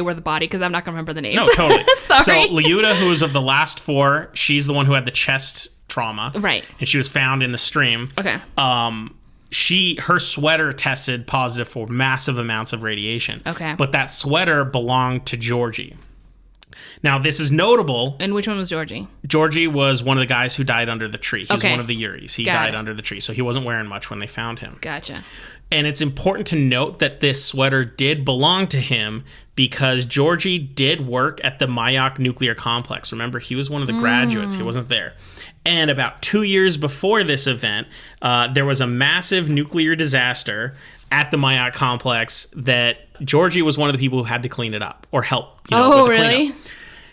where the body, because I'm not gonna remember the names. No, totally. Sorry. So Lyuda, who was of the last 4, she's the one who had the chest trauma. Right. And she was found in the stream. Okay. Her sweater tested positive for massive amounts of radiation. Okay. But that sweater belonged to Georgie. Now, this is notable. And which one was Georgie? Georgie was one of the guys who died under the tree. He was Okay. one of the Uris. He died under the tree, so he wasn't wearing much when they found him. Gotcha. And it's important to note that this sweater did belong to him because Georgie did work at the Mayak nuclear complex. Remember, he was one of the graduates. He wasn't there. And about 2 years before this event, there was a massive nuclear disaster at the Mayak complex that Georgie was one of the people who had to clean it up or help. With the really? cleanup.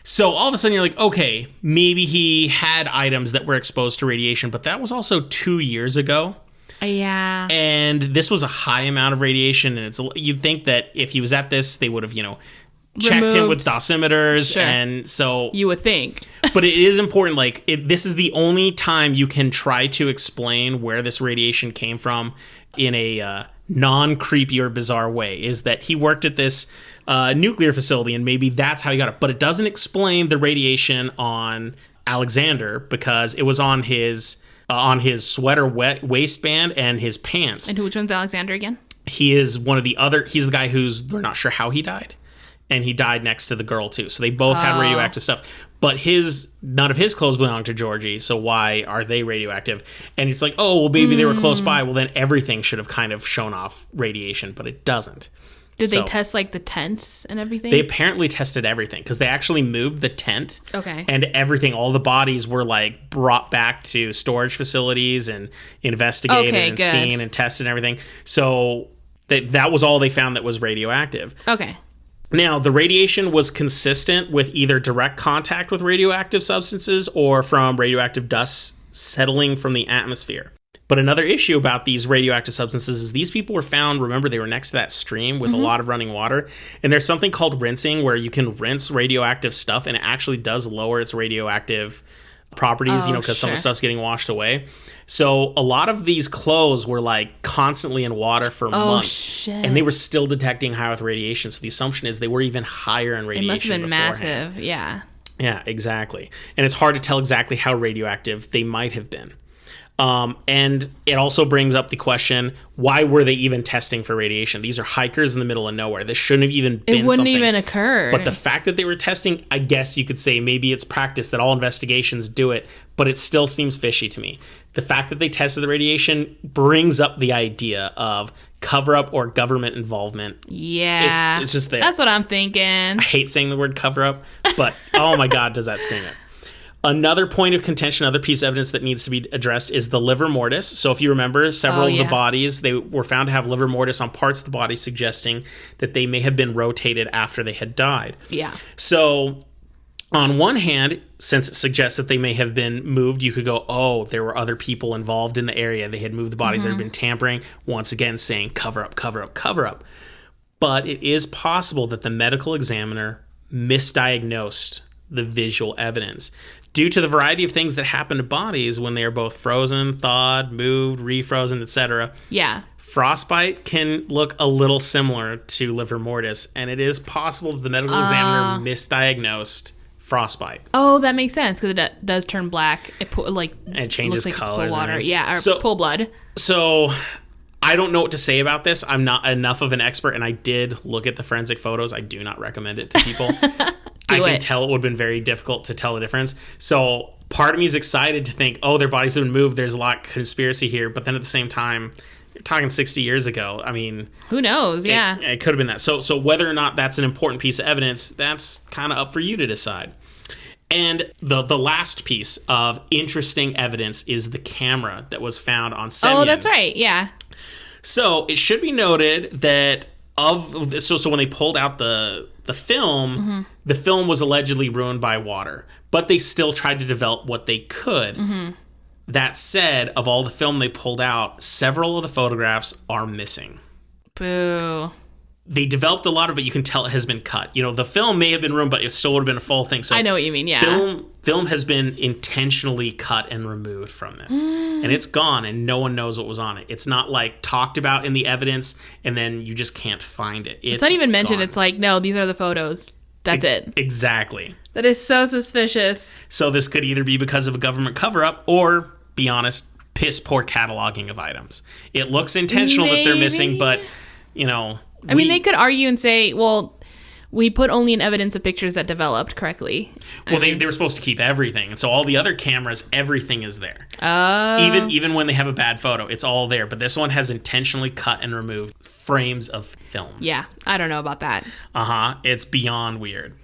So all of a sudden you're like, okay, maybe he had items that were exposed to radiation, but that was also 2 years ago. Yeah. And this was a high amount of radiation, and you'd think that if he was at this, they would have, checked him with dosimeters, Sure. and so You would think. but it is important. This is the only time you can try to explain where this radiation came from in a non-creepy or bizarre way. Is that he worked at this nuclear facility, and maybe that's how he got it. But it doesn't explain the radiation on Alexander because it was on his sweater waistband and his pants. And which one's Alexander again? He is one of the other. He's the guy we're not sure how he died, and he died next to the girl too. So they both had radioactive stuff. But none of his clothes belong to Georgie. So why are they radioactive? And it's like, oh, well, maybe they were close by. Well, then everything should have kind of shown off radiation, but it doesn't. Did they test the tents and everything? They apparently tested everything because they actually moved the tent. Okay. And everything, all the bodies were brought back to storage facilities and investigated and seen and tested and everything. So that was all they found that was radioactive. Okay. Now, the radiation was consistent with either direct contact with radioactive substances or from radioactive dust settling from the atmosphere. But another issue about these radioactive substances is these people were found, remember, they were next to that stream with a lot of running water. And there's something called rinsing where you can rinse radioactive stuff and it actually does lower its radioactive properties, because some of the stuff's getting washed away. So a lot of these clothes were constantly in water for months. Shit. And they were still detecting high with radiation. So the assumption is they were even higher in radiation. It must have been beforehand. massive. Yeah. Yeah, exactly. And it's hard to tell exactly how radioactive they might have been. And it also brings up the question, why were they even testing for radiation? These are hikers in the middle of nowhere. This shouldn't have even been It wouldn't something. even occur. But the fact that they were testing, I guess you could say maybe it's practice that all investigations do it, but it still seems fishy to me. The fact that they tested the radiation brings up the idea of cover-up or government involvement. Yeah. It's just there. That's what I'm thinking. I hate saying the word cover-up, but oh my God, does that scream it. Another point of contention, another piece of evidence that needs to be addressed is the livor mortis. So if you remember, several of the bodies, they were found to have livor mortis on parts of the body, suggesting that they may have been rotated after they had died. Yeah. So on one hand, since it suggests that they may have been moved, you could go, oh, there were other people involved in the area. They had moved the bodies, there had been tampering. Once again, saying cover up, cover up, cover up. But it is possible that the medical examiner misdiagnosed the visual evidence. Due to the variety of things that happen to bodies when they are both frozen, thawed, moved, refrozen, etc. Yeah. Frostbite can look a little similar to livor mortis, and it is possible that the medical examiner misdiagnosed frostbite. Oh, that makes sense because it does turn black. It changes looks like colors. It's pool water. And Yeah, or pool blood. So I don't know what to say about this. I'm not enough of an expert, and I did look at the forensic photos. I do not recommend it to people. I can tell it would have been very difficult to tell the difference. So part of me is excited to think, oh, their bodies have been moved. There's a lot of conspiracy here. But then at the same time, you're talking 60 years ago. I mean, who knows? Yeah. It could have been that. So whether or not that's an important piece of evidence, that's kind of up for you to decide. And the last piece of interesting evidence is the camera that was found on Semyon. Oh, that's right. Yeah. So it should be noted that so when they pulled out the film, the film was allegedly ruined by water, but they still tried to develop what they could. That said, of all the film they pulled out, several of the photographs are missing. Boo. They developed a lot of it. You can tell it has been cut. The film may have been ruined, but it still would have been a full thing. So I know what you mean. Yeah. Film has been intentionally cut and removed from this, and it's gone, and no one knows what was on it. It's not talked about in the evidence, and then you just can't find it. It's not even mentioned. Gone. It's no, these are the photos. That's it. Exactly. That is so suspicious. So this could either be because of a government cover-up, or, be honest, piss poor cataloging of items. It looks intentional that they're missing, but I mean, they could argue and say, well, we put only in evidence of pictures that developed correctly. Well, they were supposed to keep everything. And so all the other cameras, everything is there. Oh. Even when they have a bad photo, it's all there. But this one has intentionally cut and removed frames of film. Yeah, I don't know about that. It's beyond weird.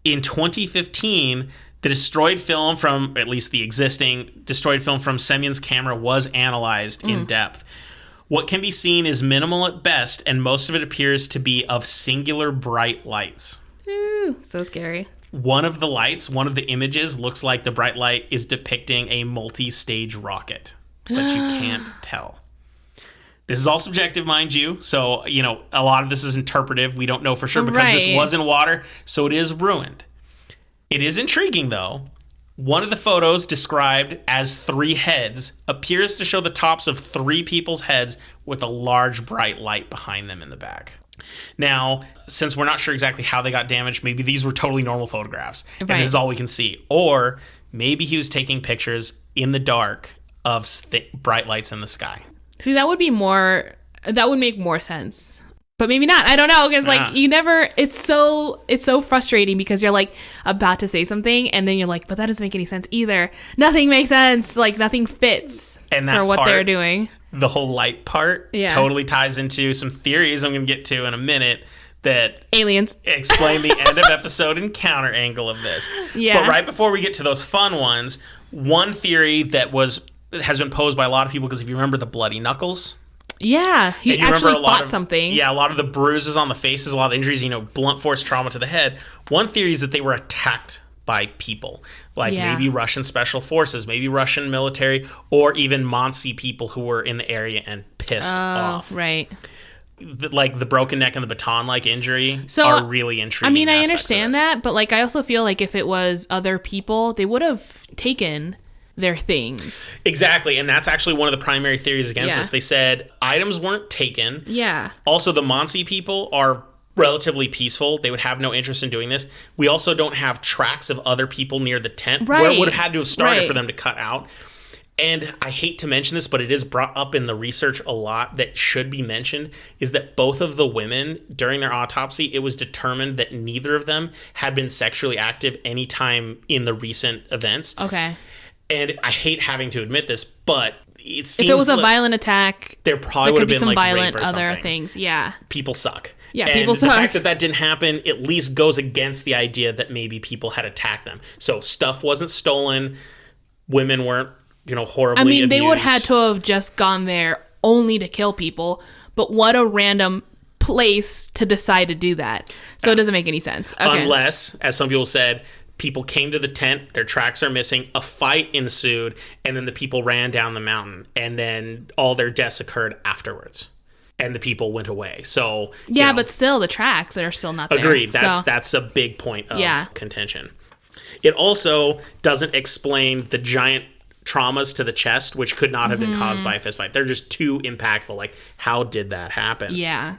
In 2015, the destroyed film from, at least the existing destroyed film from Semyon's camera was analyzed in depth. What can be seen is minimal at best, and most of it appears to be of singular bright lights. Ooh, so scary. One of the images looks like the bright light is depicting a multi-stage rocket, but you can't tell. This is all subjective, mind you, so, a lot of this is interpretive. We don't know for sure because this was in water, so it is ruined. It is intriguing, though. One of the photos, described as 3 heads, appears to show the tops of 3 people's heads with a large bright light behind them in the back. Now, since we're not sure exactly how they got damaged, maybe these were totally normal photographs, and this is all we can see. Or maybe he was taking pictures in the dark of bright lights in the sky. See, that would make more sense. But maybe not. I don't know, because you never. It's so frustrating because you're like about to say something and then you're like, but that doesn't make any sense either. Nothing makes sense. Like nothing fits for what they're doing. The whole light part totally ties into some theories I'm going to get to in a minute that aliens explain the end of episode encounter angle of this. Yeah. But right before we get to those fun ones, one theory that has been posed by a lot of people, because if you remember the bloody knuckles. Yeah, he actually fought something. Yeah, a lot of the bruises on the faces, a lot of the injuries, blunt force trauma to the head. One theory is that they were attacked by people, maybe Russian special forces, maybe Russian military, or even Monsi people who were in the area and pissed off. Right. The broken neck and the baton-like injury are really intriguing. I mean, I understand that, but I also feel like if it was other people, they would have taken their things. Exactly, and that's actually one of the primary theories against this. They said items weren't taken. Yeah. Also, the Monsi people are relatively peaceful. They would have no interest in doing this. We also don't have tracks of other people near the tent where it would have had to have started for them to cut out. And I hate to mention this, but it is brought up in the research a lot that should be mentioned, is that both of the women, during their autopsy, it was determined that neither of them had been sexually active any time in the recent events. Okay. And I hate having to admit this, but it seems if it was a violent attack, there probably would have been some violent rape or other something. Things. Yeah. People suck. Yeah, and people suck. The fact that didn't happen at least goes against the idea that maybe people had attacked them. So stuff wasn't stolen. Women weren't, horribly abused. They would have had to have just gone there only to kill people. But what a random place to decide to do that. So it doesn't make any sense. Okay. Unless, as some people said, people came to the tent, their tracks are missing, a fight ensued, and then the people ran down the mountain, and then all their deaths occurred afterwards, and the people went away. So but still, the tracks are still not there. Agreed. That's a big point of contention. It also doesn't explain the giant traumas to the chest, which could not have been caused by a fist fight. They're just too impactful. How did that happen? Yeah.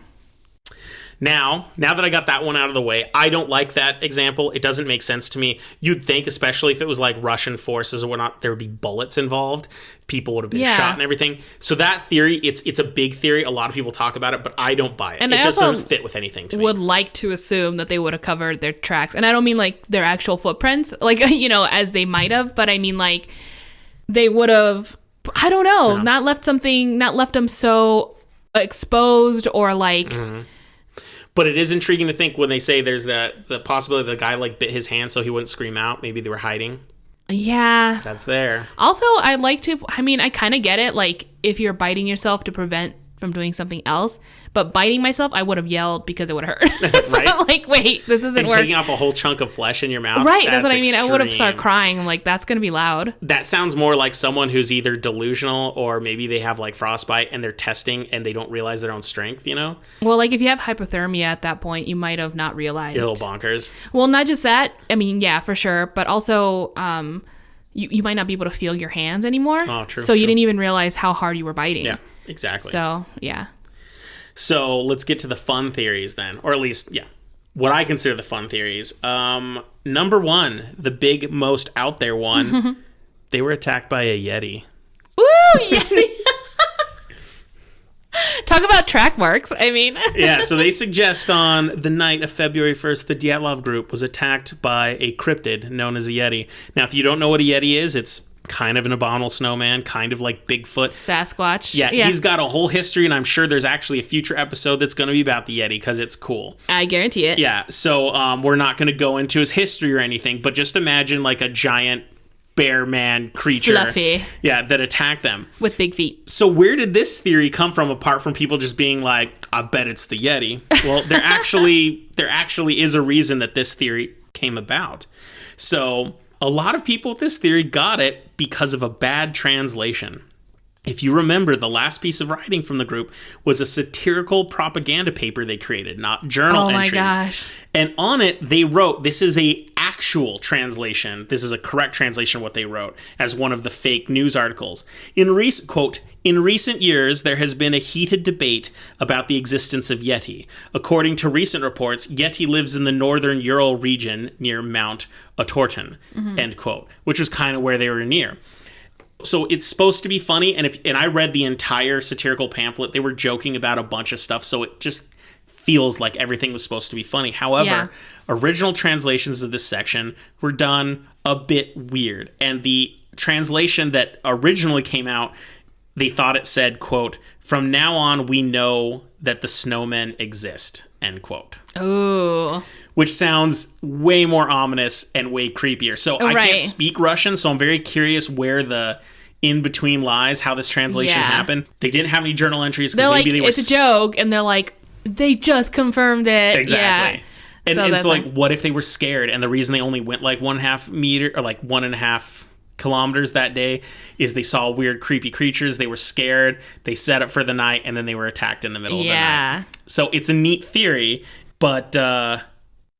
Now that I got that one out of the way, I don't like that example. It doesn't make sense to me. You'd think, especially if it was Russian forces or whatnot, there would be bullets involved. People would have been shot and everything. So that theory, it's a big theory. A lot of people talk about it, but I don't buy it. And it just doesn't fit with anything to me. Would like to assume that they would have covered their tracks. And I don't mean their actual footprints, as they might have, but I mean they would have, I don't know, not left them so exposed or Mm-hmm. But it is intriguing to think when they say there's the possibility the guy bit his hand so he wouldn't scream out. Maybe they were hiding. Yeah. That's there. Also, I kind of get it. If you're biting yourself to prevent from doing something else, but biting myself, I would have yelled because it would have hurt. So right? Wait, this isn't working. Taking off a whole chunk of flesh in your mouth. Right, that's what I mean. I would have started crying. I'm that's going to be loud. That sounds more like someone who's either delusional or maybe they have frostbite and they're testing and they don't realize their own strength, Well, if you have hypothermia at that point, you might have not realized. You're a little bonkers. Well, not just that. I mean, yeah, for sure. But also, you might not be able to feel your hands anymore. Oh, true. So you didn't even realize how hard you were biting. Yeah, exactly. So, yeah. So let's get to the fun theories then, or at least, what I consider the fun theories. Number one, the big, most out there one, they were attacked by a Yeti. Ooh, Yeti! Talk about track marks. I mean. Yeah, so they suggest on the night of February 1st, the Dyatlov group was attacked by a cryptid known as a Yeti. Now, if you don't know what a Yeti is, it's kind of an abominable snowman, kind of like Bigfoot. Sasquatch. Yeah, he's got a whole history, and I'm sure there's actually a future episode that's going to be about the Yeti because it's cool. I guarantee it. Yeah, so we're not going to go into his history or anything, but just imagine like a giant bear man creature. Fluffy. Yeah, that attacked them. With big feet. So where did this theory come from apart from people just being like, I bet it's the Yeti? Well, there actually is a reason that this theory came about. So a lot of people with this theory got it because of a bad translation. If you remember, the last piece of writing from the group was a satirical propaganda paper they created, not journal entries. Oh my gosh. And on it, they wrote, this is a actual translation. This is a correct translation of what they wrote as one of the fake news articles. Quote, in recent years, there has been a heated debate about the existence of Yeti. According to recent reports, Yeti lives in the northern Ural region near Mount Otorten, end quote, which was kind of where they were near. So it's supposed to be funny, and I read the entire satirical pamphlet. They were joking about a bunch of stuff, so it just feels like everything was supposed to be funny. However, original translations of this section were done a bit weird, and the translation that originally came out, they thought it said, quote, from now on we know that the snowmen exist, end quote. Ooh. Which sounds way more ominous and way creepier. So I can't speak Russian, so I'm very curious where the in-between lies, how this translation happened. They didn't have any journal entries. They're like, it's a joke, and they're like, they just confirmed it. Exactly. Yeah. And so like, what if they were scared, and the reason they only went like 1.5 meter, or like 1.5 kilometers that day is they saw weird, creepy creatures. They were scared. They set up for the night, and then they were attacked in the middle of the night. So it's a neat theory, but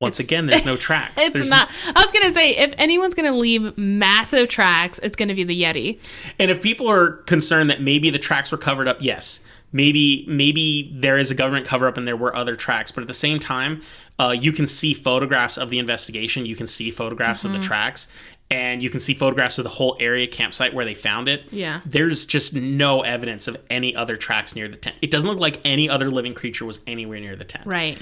once again, there's no tracks. I was going to say, if anyone's going to leave massive tracks, it's going to be the Yeti. And if people are concerned that maybe the tracks were covered up, yes. Maybe there is a government cover-up and there were other tracks. But at the same time, you can see photographs of the investigation. You can see photographs of the tracks. And you can see photographs of the whole area campsite where they found it. Yeah. There's just no evidence of any other tracks near the tent. It doesn't look like any other living creature was anywhere near the tent. Right.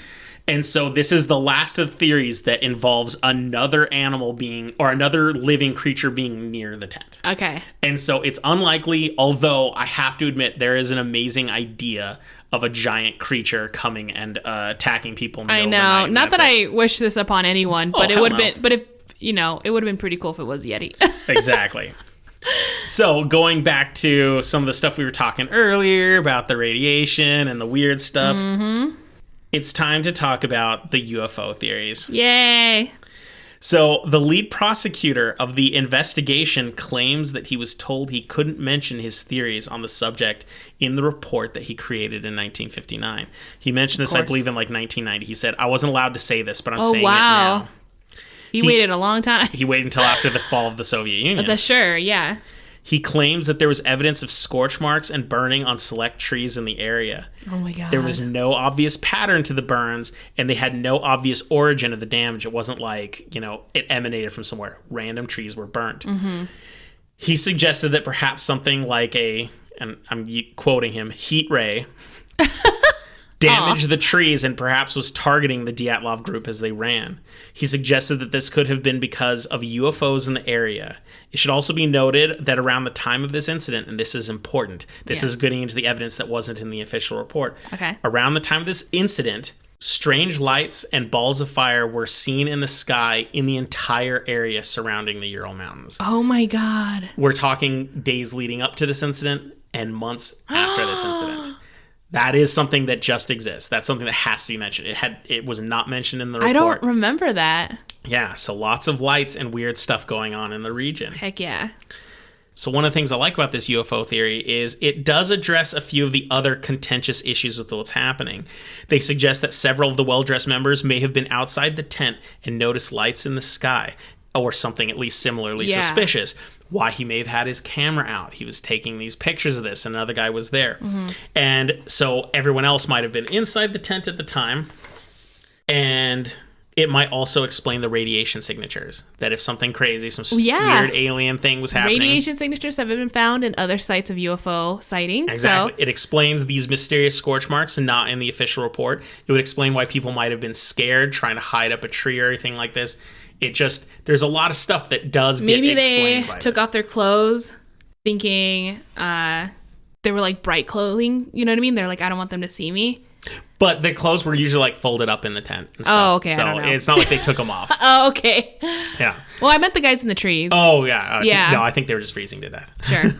And so this is the last of the theories that involves another animal being, or another living creature being near the tent. Okay. And so it's unlikely, although I have to admit there is an amazing idea of a giant creature coming and attacking people in the middle of the night. Not that I wish this upon anyone, but it would have been, but if, it would have been pretty cool if it was Yeti. Exactly. So going back to some of the stuff we were talking earlier about the radiation and the weird stuff, it's time to talk about the UFO theories. Yay. So the lead prosecutor of the investigation claims that he was told he couldn't mention his theories on the subject in the report that he created in 1959. He mentioned this, I believe, in like 1990. He said, I wasn't allowed to say this, but I'm saying it now. He waited a long time. He waited until after the fall of the Soviet Union. Sure, yeah. He claims that there was evidence of scorch marks and burning on select trees in the area. Oh my God. There was no obvious pattern to the burns, and they had no obvious origin of the damage. It wasn't like, it emanated from somewhere. Random trees were burnt. He suggested that perhaps something like and I'm quoting him, heat ray damaged the trees and perhaps was targeting the Dyatlov group as they ran. He suggested that this could have been because of UFOs in the area. It should also be noted that around the time of this incident, and this is important, this is getting into the evidence that wasn't in the official report. Okay. Around the time of this incident, strange lights and balls of fire were seen in the sky in the entire area surrounding the Ural Mountains. Oh my God. We're talking days leading up to this incident and months after this incident. That is something that just exists. That's something that has to be mentioned. It was not mentioned in the report. I don't remember that. Yeah, so lots of lights and weird stuff going on in the region. Heck yeah. So one of the things I like about this UFO theory is it does address a few of the other contentious issues with what's happening. They suggest that several of the well-dressed members may have been outside the tent and noticed lights in the sky, or something at least similarly suspicious. Why he may have had his camera out. He was taking these pictures of this, and another guy was there. And so everyone else might have been inside the tent at the time. And It might also explain the radiation signatures. That if something crazy, some Yeah. weird alien thing was happening. Radiation signatures have been found in other sites of UFO sightings. Exactly. So It explains these mysterious scorch marks and not in the official report. It would explain why people might have been scared trying to hide up a tree or anything like this. It just, there's a lot of stuff that does get maybe explained they by took this. off their clothes thinking they were like bright clothing. You know what I mean? They're like, I don't want them to see me. But the clothes were usually like folded up in the tent and stuff. Oh, okay. So I don't know. it's not like they took them off. Oh, okay. Yeah. Well, I meant the guys in the trees. Oh, yeah. Yeah. No, I think they were just freezing to death. Sure.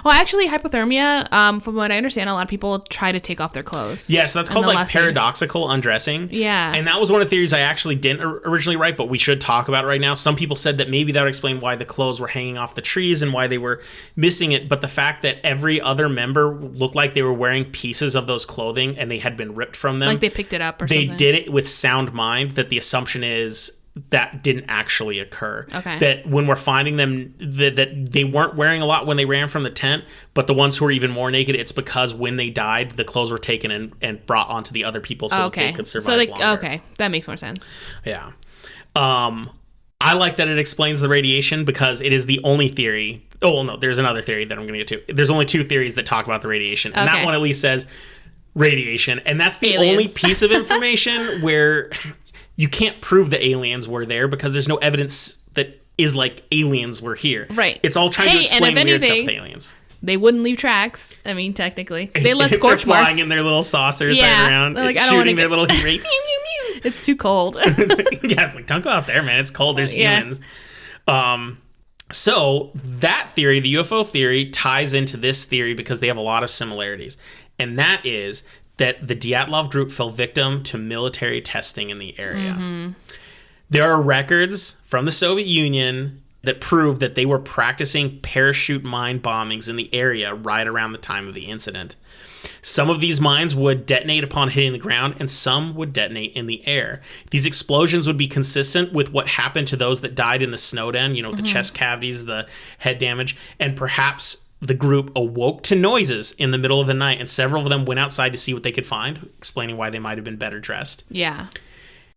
Well, actually, hypothermia, from what I understand, a lot of people try to take off their clothes. Yeah, so that's called the like last stage. paradoxical undressing. Yeah. And that was one of the theories I actually didn't originally write, but we should talk about it right now. Some people said that maybe that would explain why the clothes were hanging off the trees and why they were missing it. But the fact that every other member looked like they were wearing pieces of those clothing and they had been ripped from them. Like they picked it up or they something. did it with sound mind, that the assumption is that didn't actually occur. Okay. That when we're finding them, that they weren't wearing a lot when they ran from the tent, but the ones who were even more naked, it's because when they died, the clothes were taken and brought onto the other people so that they could survive longer. Okay, that makes more sense. Yeah. I like that it explains the radiation because it is the only theory. Oh, well, no, there's another theory that I'm going to get to. There's only two theories that talk about the radiation. And that Okay. one at least says radiation. And that's the Aliens. only piece of information where you can't prove the aliens were there because there's no evidence that is like aliens were here. Right. It's all trying to Hey, and explain if weird stuff anything, with aliens. They wouldn't leave tracks. I mean, technically. They left They're scorch marks. flying in their little saucers Yeah. right around, They're like, I don't wanna shooting their get- little heat ray. Pew, pew, pew. It's too cold. Yeah, it's like, don't go out there, man. It's cold. There's Yeah. humans. So that theory, the UFO theory, ties into this theory because they have a lot of similarities. And that is that the Dyatlov group fell victim to military testing in the area. Mm-hmm. There are records from the Soviet Union that prove that they were practicing parachute mine bombings in the area right around the time of the incident. Some of these mines would detonate upon hitting the ground, and some would detonate in the air. These explosions would be consistent with what happened to those that died in the snow den, you know, the chest cavities, the head damage, and perhaps the group awoke to noises in the middle of the night, and several of them went outside to see what they could find, explaining why they might have been better dressed. Yeah.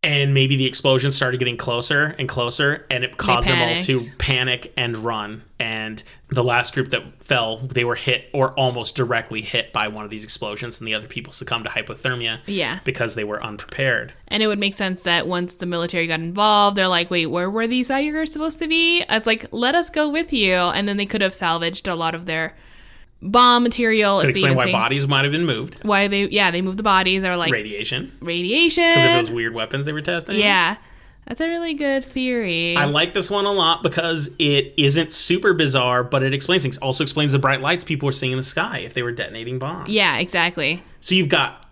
And maybe the explosions started getting closer and closer, and it caused them all to panic and run. And the last group that fell, they were hit or almost directly hit by one of these explosions, and the other people succumbed to hypothermia because they were unprepared. And it would make sense that once the military got involved, they're like, wait, where were these Uyghurs supposed to be? It's like, let us go with you. And then they could have salvaged a lot of their bomb material. Could explain why bodies might have been moved. Why they moved the bodies. They were like, Radiation. Radiation. Because of those weird weapons they were testing. Yeah. That's a really good theory. I like this one a lot because it isn't super bizarre, but it explains things. Also explains the bright lights people were seeing in the sky if they were detonating bombs. Yeah, exactly. So you've got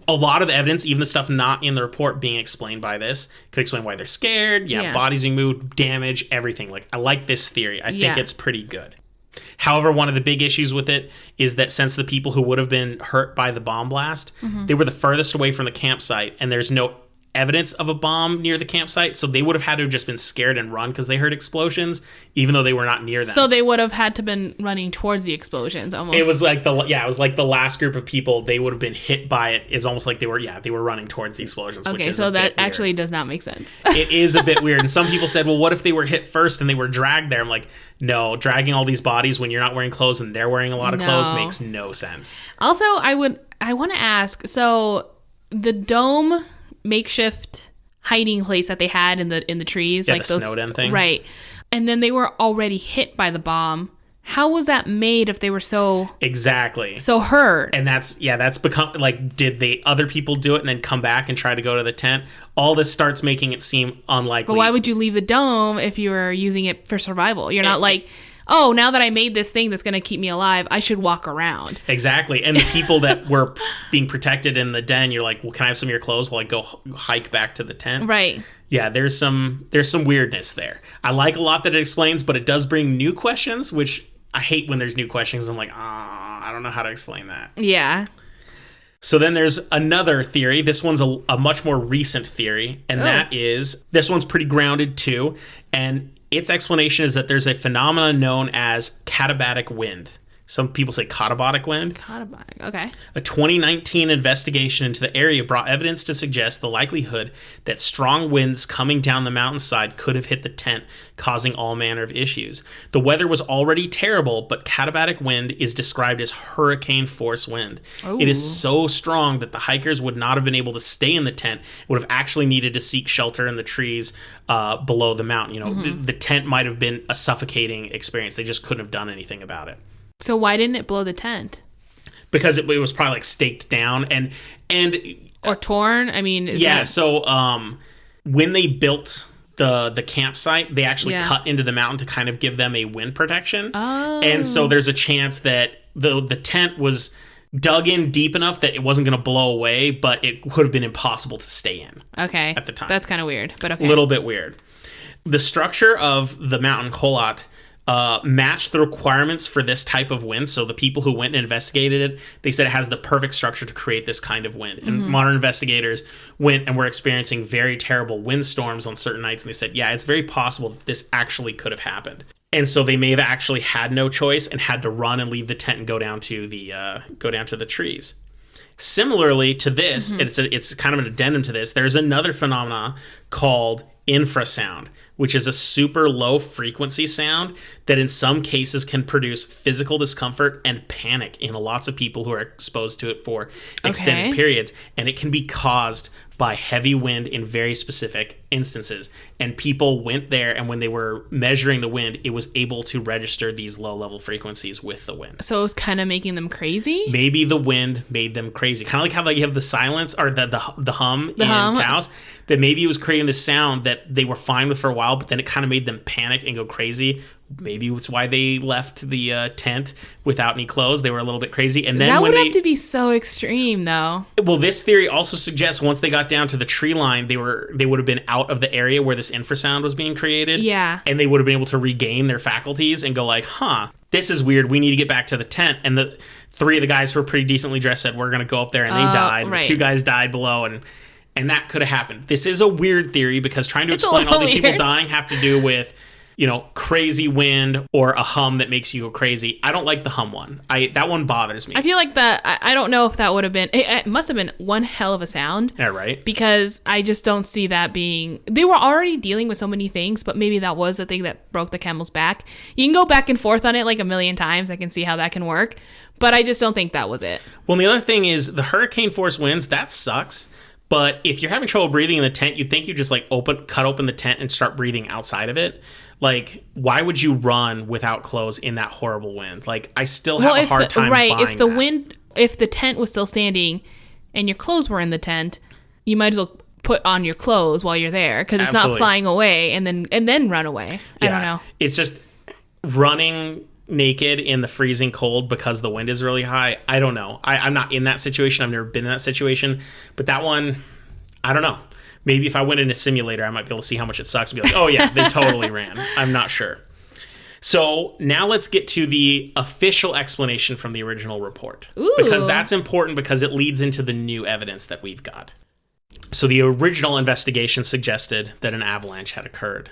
a lot of evidence, even the stuff not in the report, being explained by this. Could explain why they're scared. Yeah, bodies being moved, damage, everything. Like, I like this theory. I think it's pretty good. However, one of the big issues with it is that since the people who would have been hurt by the bomb blast, they were the furthest away from the campsite, and there's no evidence of a bomb near the campsite, so they would have had to have just been scared and run because they heard explosions, even though they were not near them. So they would have had to been running towards the explosions almost. It was like the last group of people, they would have been hit by it. Is almost like they were running towards the explosions. Okay, which is so a that bit actually weird. does not make sense. It is a bit weird. And some people said, well, what if they were hit first and they were dragged there? I'm like, no, dragging all these bodies when you're not wearing clothes and they're wearing a lot of clothes makes no sense. Also, I want to ask, so the dome makeshift hiding place that they had in the trees, like the those snow den thing, right? And then they were already hit by the bomb. How was that made if they were so hurt? And that's become like, did the other people do it and then come back and try to go to the tent? All this starts making it seem unlikely. But why would you leave the dome if you were using it for survival? You're not like, oh, now that I made this thing that's going to keep me alive, I should walk around. Exactly. And the people that were being protected in the den, you're like, well, can I have some of your clothes while I go hike back to the tent? Right. Yeah, there's some weirdness there. I like a lot that it explains, but it does bring new questions, which I hate when there's new questions. I'm like, I don't know how to explain that. Yeah. So then there's another theory. This one's a much more recent theory, and that is, this one's pretty grounded too, and its explanation is that there's a phenomenon known as katabatic wind. Some people say katabatic wind. Katabatic, okay. A 2019 investigation into the area brought evidence to suggest the likelihood that strong winds coming down the mountainside could have hit the tent, causing all manner of issues. The weather was already terrible, but katabatic wind is described as hurricane force wind. Ooh. It is so strong that the hikers would not have been able to stay in the tent, would have actually needed to seek shelter in the trees below the mountain. You know, the tent might have been a suffocating experience. They just couldn't have done anything about it. So why didn't it blow the tent? Because it was probably like staked down and or torn. I mean, So when they built the campsite, they actually cut into the mountain to kind of give them a wind protection. Oh. And so there's a chance that the tent was dug in deep enough that it wasn't going to blow away, but it could have been impossible to stay in. Okay. At the time. That's kind of weird, but okay. A little bit weird. The structure of the mountain Kholat matched the requirements for this type of wind. So the people who went and investigated it, they said it has the perfect structure to create this kind of wind. And modern investigators went and were experiencing very terrible windstorms on certain nights. And they said, yeah, it's very possible that this actually could have happened. And so they may have actually had no choice and had to run and leave the tent and go down to the trees. Similarly to this, it's kind of an addendum to this. There's another phenomena called infrasound, which is a super low frequency sound that in some cases can produce physical discomfort and panic in lots of people who are exposed to it for extended periods. And it can be caused by heavy wind in very specific instances. And people went there, and when they were measuring the wind, it was able to register these low-level frequencies with the wind. So it was kind of making them crazy? Maybe the wind made them crazy. Kind of like how you have the silence, or the hum in Taos, that maybe it was creating this sound that they were fine with for a while, but then it kind of made them panic and go crazy. Maybe it's why they left the tent without any clothes. They were a little bit crazy. And then that would have to be so extreme, though. Well, this theory also suggests once they got down to the tree line, they would have been out of the area where this infrasound was being created. Yeah. And they would have been able to regain their faculties and go like, this is weird. We need to get back to the tent. And the three of the guys who were pretty decently dressed said, we're going to go up there. And they died. Right. And the two guys died below. And that could have happened. This is a weird theory because trying to explain all these people dying have to do with, crazy wind or a hum that makes you go crazy. I don't like the hum one. That one bothers me. I feel like I don't know if that would have been, it must have been one hell of a sound. Yeah, right. Because I just don't see that being, they were already dealing with so many things, but maybe that was the thing that broke the camel's back. You can go back and forth on it like a million times. I can see how that can work, but I just don't think that was it. Well, and the other thing is the hurricane force winds, that sucks. But if you're having trouble breathing in the tent, you'd think you just cut open the tent and start breathing outside of it. Like, why would you run without clothes in that horrible wind? Like, I still have a hard time buying that. If the tent was still standing and your clothes were in the tent, you might as well put on your clothes while you're there because it's not flying away and then run away. I don't know. It's just running naked in the freezing cold because the wind is really high. I don't know. I'm not in that situation. I've never been in that situation. But that one, I don't know. Maybe if I went in a simulator, I might be able to see how much it sucks and be like, oh yeah, they totally ran. I'm not sure. So now let's get to the official explanation from the original report. Ooh. Because that's important because it leads into the new evidence that we've got. So the original investigation suggested that an avalanche had occurred.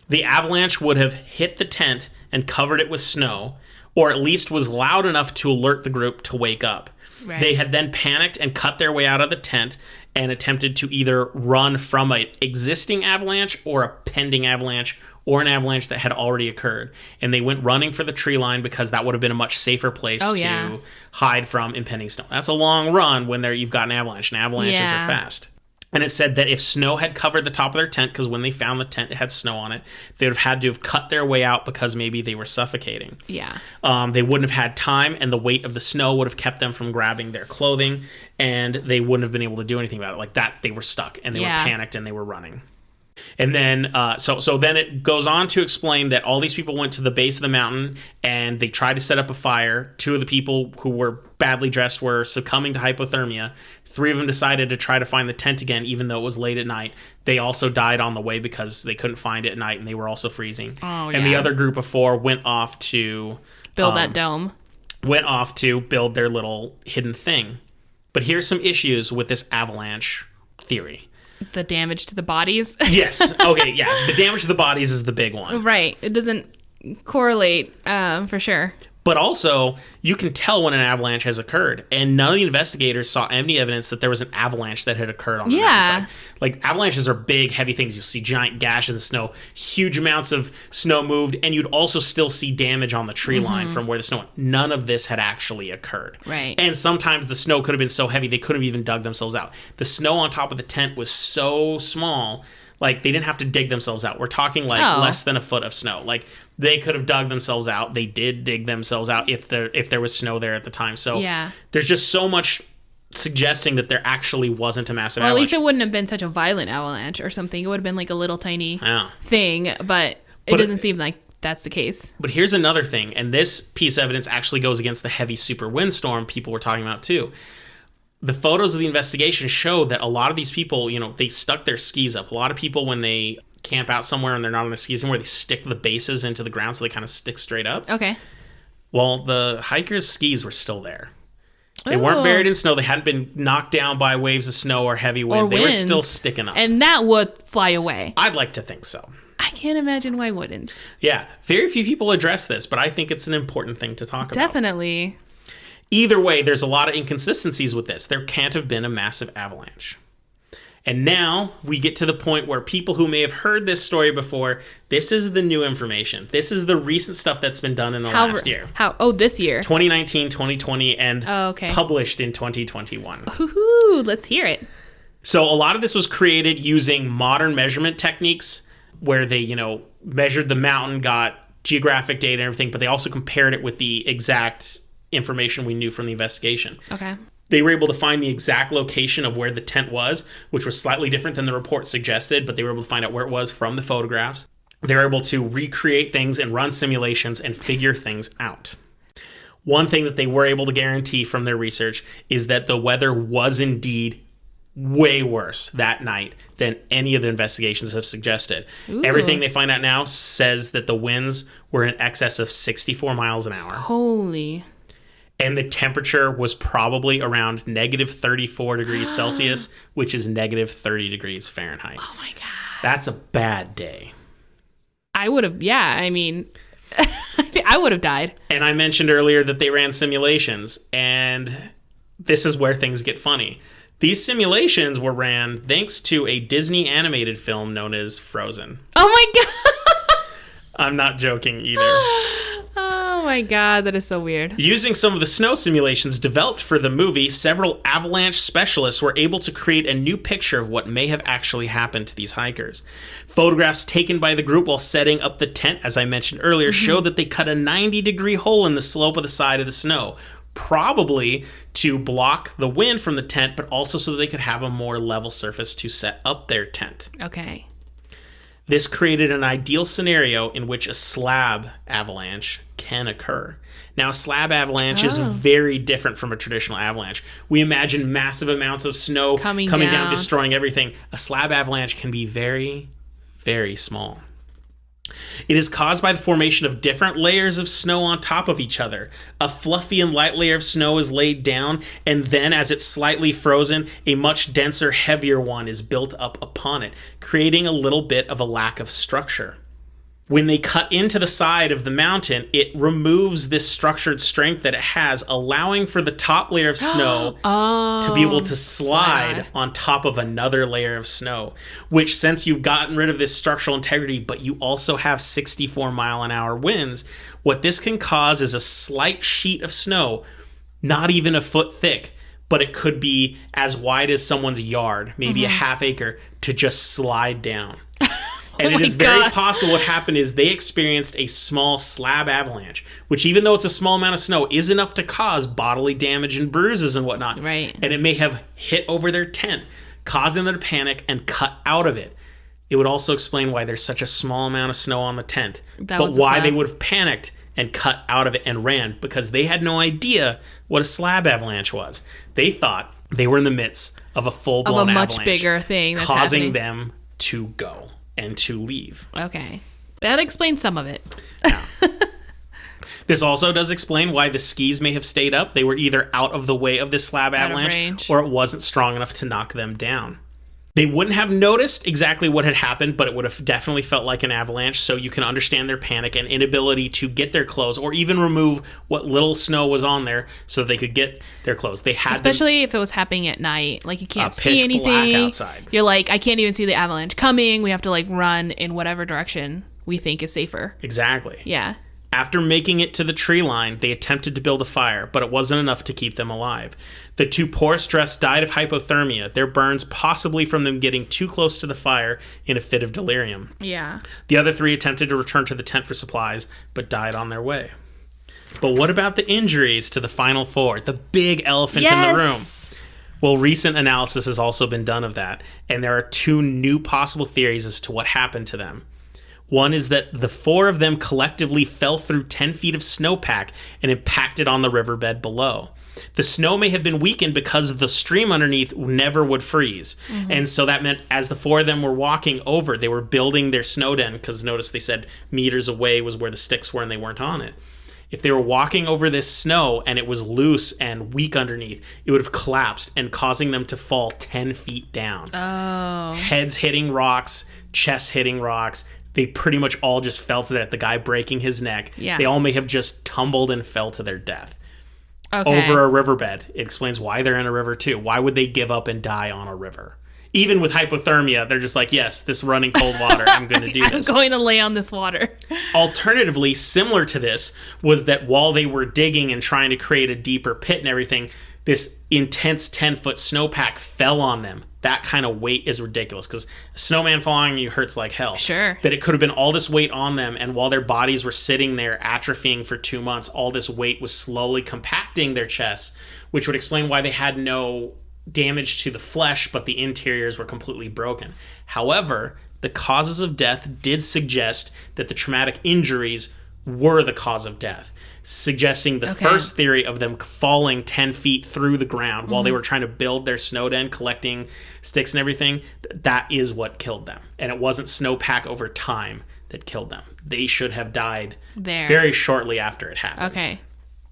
The avalanche would have hit the tent and covered it with snow, or at least was loud enough to alert the group to wake up. Right. They had then panicked and cut their way out of the tent and attempted to either run from an existing avalanche or a pending avalanche or an avalanche that had already occurred. And they went running for the tree line because that would have been a much safer place to hide from impending snow. That's a long run when you've got an avalanche, and avalanches are fast. And it said that if snow had covered the top of their tent, because when they found the tent, it had snow on it, they would have had to have cut their way out because maybe they were suffocating. Yeah. They wouldn't have had time, and the weight of the snow would have kept them from grabbing their clothing, and they wouldn't have been able to do anything about it. Like that, they were stuck, and they were panicked, and they were running. And then, so then it goes on to explain that all these people went to the base of the mountain, and they tried to set up a fire. Two of the people who were badly dressed were succumbing to hypothermia. Three of them decided to try to find the tent again, even though it was late at night. They also died on the way because they couldn't find it at night, and they were also freezing. Oh, and the other group of four went off to build that dome. Went off to build their little hidden thing. But here's some issues with this avalanche theory. The damage to the bodies? Yes. Okay, yeah. The damage to the bodies is the big one. Right. It doesn't correlate, for sure. But also, you can tell when an avalanche has occurred. And none of the investigators saw any evidence that there was an avalanche that had occurred on the mountainside. Like, avalanches are big, heavy things. You'll see giant gashes of snow, huge amounts of snow moved, and you'd also still see damage on the tree line from where the snow went. None of this had actually occurred. Right. And sometimes the snow could have been so heavy, they couldn't have even dug themselves out. The snow on top of the tent was so small, like, they didn't have to dig themselves out. We're talking, like, less than a foot of snow. Like, they could have dug themselves out. They did dig themselves out if there was snow there at the time. So there's just so much suggesting that there actually wasn't a massive avalanche. At least it wouldn't have been such a violent avalanche or something. It would have been like a little tiny thing, but it doesn't seem like that's the case. But here's another thing, and this piece of evidence actually goes against the heavy super windstorm people were talking about too. The photos of the investigation show that a lot of these people, you know, they stuck their skis up. A lot of people, when they camp out somewhere and they're not on the skis anymore, they stick the bases into the ground so they kind of stick straight up. Okay. Well, the hikers' skis were still there. They weren't buried in snow. They hadn't been knocked down by waves of snow or heavy wind. They were still sticking up. And that would fly away. I'd like to think so. I can't imagine why wouldn't. Yeah. Very few people address this, but I think it's an important thing to talk about. Definitely. Either way, there's a lot of inconsistencies with this. There can't have been a massive avalanche. And now we get to the point where people who may have heard this story before, this is the new information. This is the recent stuff that's been done in the last year. This year? 2019, 2020, and published in 2021. Ooh, let's hear it. So a lot of this was created using modern measurement techniques where they, you know, measured the mountain, got geographic data and everything, but they also compared it with the exact information we knew from the investigation. Okay. They were able to find the exact location of where the tent was, which was slightly different than the report suggested, but they were able to find out where it was from the photographs. They were able to recreate things and run simulations and figure things out. One thing that they were able to guarantee from their research is that the weather was indeed way worse that night than any of the investigations have suggested. Ooh. Everything they find out now says that the winds were in excess of 64 miles an hour. Holy. And the temperature was probably around negative 34 degrees Celsius, which is negative 30 degrees Fahrenheit. Oh my God. That's a bad day. I would have, I mean, I would have died. And I mentioned earlier that they ran simulations, and this is where things get funny. These simulations were ran thanks to a Disney animated film known as Frozen. Oh my God. I'm not joking either. Oh my God, that is so weird. Using some of the snow simulations developed for the movie, several avalanche specialists were able to create a new picture of what may have actually happened to these hikers. Photographs taken by the group while setting up the tent, as I mentioned earlier, showed that they cut a 90-degree hole in the slope of the side of the snow, probably to block the wind from the tent, but also so that they could have a more level surface to set up their tent. Okay. This created an ideal scenario in which a slab avalanche can occur. Now, a slab avalanche is very different from a traditional avalanche. We imagine massive amounts of snow coming down, destroying everything. A slab avalanche can be very, very small. It is caused by the formation of different layers of snow on top of each other. A fluffy and light layer of snow is laid down, and then as it's slightly frozen, a much denser, heavier one is built up upon it, creating a little bit of a lack of structure. When they cut into the side of the mountain, it removes this structured strength that it has, allowing for the top layer of snow to be able to slide on top of another layer of snow, which, since you've gotten rid of this structural integrity, but you also have 64-mile-an-hour winds, what this can cause is a slight sheet of snow, not even a foot thick, but it could be as wide as someone's yard, maybe a half acre, to just slide down. And it is very possible what happened is they experienced a small slab avalanche, which, even though it's a small amount of snow, is enough to cause bodily damage and bruises and whatnot. Right. And it may have hit over their tent, caused them to panic and cut out of it. It would also explain why there's such a small amount of snow on the tent, but why they would have panicked and cut out of it and ran, because they had no idea what a slab avalanche was. They thought they were in the midst of a full-blown avalanche, much bigger thing that's causing them to go and to leave. Okay. That explains some of it. Yeah. This also does explain why the skis may have stayed up. They were either out of the way of this slab avalanche, or it wasn't strong enough to knock them down. They wouldn't have noticed exactly what had happened, but it would have definitely felt like an avalanche, so you can understand their panic and inability to get their clothes or even remove what little snow was on there so they could get their clothes. They had Especially if it was happening at night. Like, you can't see pitch anything. black outside. You're like, I can't even see the avalanche coming. We have to, like, run in whatever direction we think is safer. Exactly. Yeah. After making it to the tree line, they attempted to build a fire, but it wasn't enough to keep them alive. The two poorest dressed died of hypothermia, their burns possibly from them getting too close to the fire in a fit of delirium. Yeah. The other three attempted to return to the tent for supplies, but died on their way. But what about the injuries to the final four, the big elephant in the room? Well, recent analysis has also been done of that, and there are two new possible theories as to what happened to them. One is that the four of them collectively fell through 10 feet of snowpack and impacted on the riverbed below. The snow may have been weakened because the stream underneath never would freeze. Mm-hmm. And so that meant as the four of them were walking over, they were building their snow den, because notice they said meters away was where the sticks were and they weren't on it. If they were walking over this snow and it was loose and weak underneath, it would have collapsed and causing them to fall 10 feet down. Oh. Heads hitting rocks, chests hitting rocks. They pretty much all just fell to that. The guy breaking his neck. Yeah. They all may have just tumbled and fell to their death. Okay. Over a riverbed. It explains why they're in a river too. Why would they give up and die on a river? Even with hypothermia, they're just like, yes, this running cold water, I'm going to do this. I'm going to lay on this water. Alternatively, similar to this, was that while they were digging and trying to create a deeper pit and everything, this intense 10-foot snowpack fell on them. That kind of weight is ridiculous, because a snowman falling on you hurts like hell. Sure. That it could have been all this weight on them, and while their bodies were sitting there atrophying for 2 months, all this weight was slowly compacting their chests, which would explain why they had no damage to the flesh, but the interiors were completely broken. However, the causes of death did suggest that the traumatic injuries were the cause of death, suggesting the first theory of them falling 10 feet through the ground while they were trying to build their snow den, collecting sticks and everything. That is what killed them. And it wasn't snowpack over time that killed them. They should have died very shortly after it happened. Okay.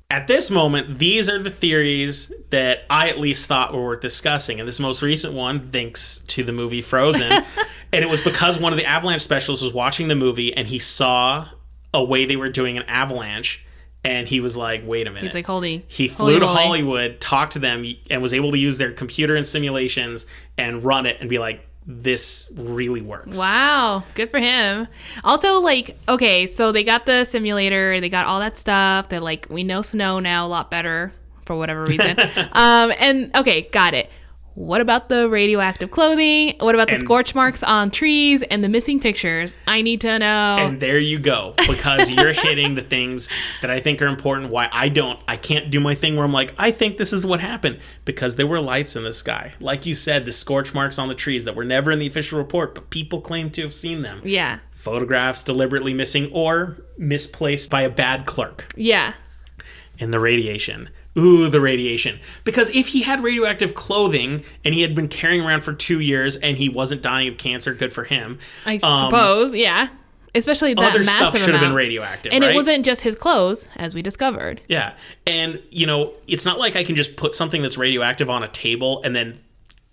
At this moment, these are the theories that I at least thought were worth discussing. And this most recent one, thanks to the movie Frozen. And it was because one of the avalanche specialists was watching the movie and he saw a way they were doing an avalanche. And he was like, wait a minute. He's like, holy. He flew to Hollywood, talked to them, and was able to use their computer and simulations and run it and be like, this really works. Wow. Good for him. Also, like, okay, so they got the simulator, they got all that stuff. They're like, we know snow now a lot better for whatever reason. And okay, got it. What about the radioactive clothing? What about the scorch marks on trees and the missing pictures? I need to know. And there you go, because you're hitting the things that I think are important. Why I can't do my thing where I'm like, I think this is what happened, because there were lights in the sky. Like you said, the scorch marks on the trees that were never in the official report, but people claim to have seen them. Yeah. Photographs deliberately missing or misplaced by a bad clerk. Yeah. And the radiation. Ooh, the radiation. Because if he had radioactive clothing and he had been carrying around for 2 years and he wasn't dying of cancer, good for him. I suppose, yeah. Especially that other massive stuff should have amount. been radioactive, and right? it wasn't just his clothes, as we discovered. Yeah. And, it's not like I can just put something that's radioactive on a table and then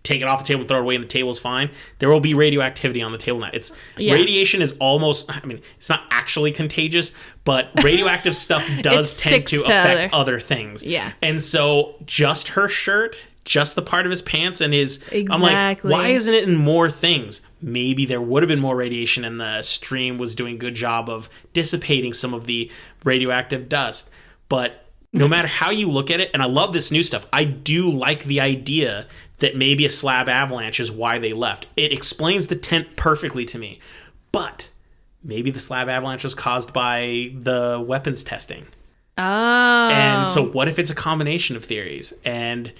take it off the table and throw it away and the table's fine. There will be radioactivity on the table now. Radiation is almost, it's not actually contagious, but radioactive stuff does tend to affect other things. Yeah. And so just her shirt, just the part of his pants and his, exactly. I'm like, why isn't it in more things? Maybe there would have been more radiation and the stream was doing a good job of dissipating some of the radioactive dust. But no matter how you look at it, and I love this new stuff, I do like the idea that maybe a slab avalanche is why they left. It explains the tent perfectly to me. But maybe the slab avalanche was caused by the weapons testing. Oh. And so what if it's a combination of theories? And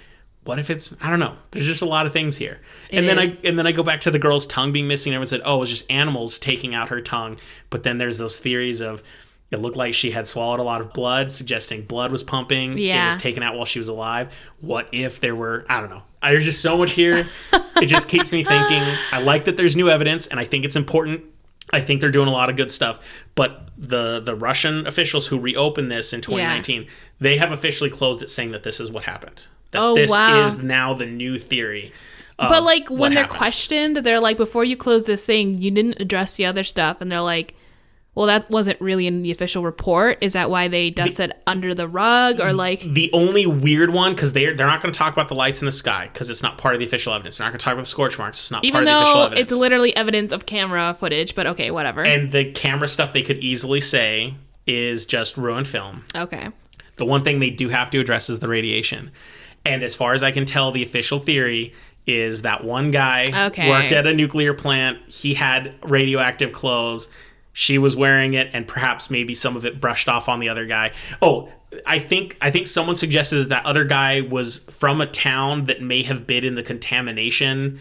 what if it's, I don't know. There's just a lot of things here. And then I go back to the girl's tongue being missing. Everyone said, oh, it was just animals taking out her tongue. But then there's those theories of, it looked like she had swallowed a lot of blood, suggesting blood was pumping. Yeah. It was taken out while she was alive. What if there were, I don't know. There's just so much here. It just keeps me thinking. I like that there's new evidence, and I think it's important. I think they're doing a lot of good stuff. But the Russian officials who reopened this in 2019, they have officially closed it saying that this is what happened. That this is now the new theory. But like when they're happened. questioned, they're like, before you close this thing, you didn't address the other stuff. And they're like, well, that wasn't really in the official report. Is that why they dusted under the rug? Or like... The only weird one, because they're not going to talk about the lights in the sky, because it's not part of the official evidence. They're not going to talk about the scorch marks. It's not part of the official evidence. Even though it's literally evidence of camera footage, but okay, whatever. And the camera stuff they could easily say is just ruined film. Okay. The one thing they do have to address is the radiation. And as far as I can tell, the official theory is that one guy worked at a nuclear plant. He had radioactive clothes. She was wearing it, and perhaps maybe some of it brushed off on the other guy. Oh, I think someone suggested that other guy was from a town that may have been in the contamination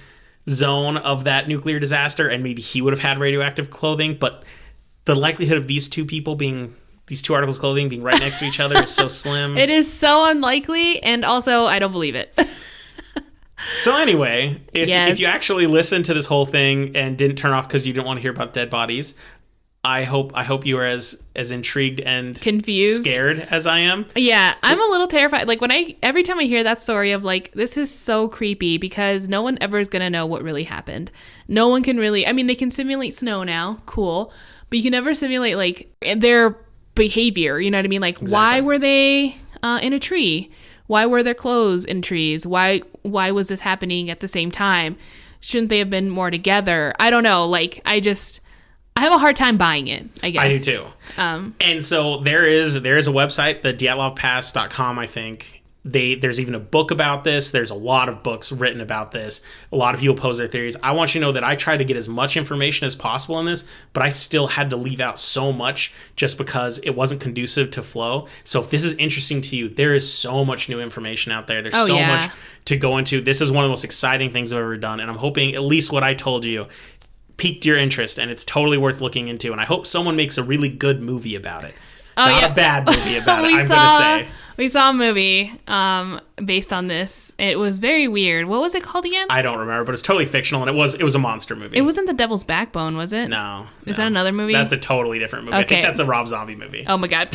zone of that nuclear disaster, and maybe he would have had radioactive clothing. But the likelihood of these two articles of clothing being right next to each other is so slim. It is so unlikely, and also I don't believe it. So anyway, if you actually listened to this whole thing and didn't turn off because you didn't want to hear about dead bodies, I hope you are as intrigued and confused, scared as I am. Yeah, I'm a little terrified. Like every time I hear that story of like, this is so creepy, because no one ever is gonna know what really happened. No one can really. I mean, they can simulate snow now, cool, but you can never simulate like their behavior. You know what I mean? Like, exactly. Why were they in a tree? Why were their clothes in trees? Why was this happening at the same time? Shouldn't they have been more together? I don't know. Like, I have a hard time buying it, I guess. I do too. And so there is a website, the dyatlovpass.com, I think. There's even a book about this. There's a lot of books written about this. A lot of people pose their theories. I want you to know that I tried to get as much information as possible in this, but I still had to leave out so much just because it wasn't conducive to flow. So if this is interesting to you, there is so much new information out there. There's much to go into. This is one of the most exciting things I've ever done, and I'm hoping at least what I told you piqued your interest, and it's totally worth looking into. And I hope someone makes a really good movie about it. Not a bad movie about it, I'm going to say. We saw a movie based on this. It was very weird. What was it called again? I don't remember, but it's totally fictional, and it was a monster movie. It wasn't The Devil's Backbone, was it? No. Is that another movie? That's a totally different movie. Okay. I think that's a Rob Zombie movie. Oh my God.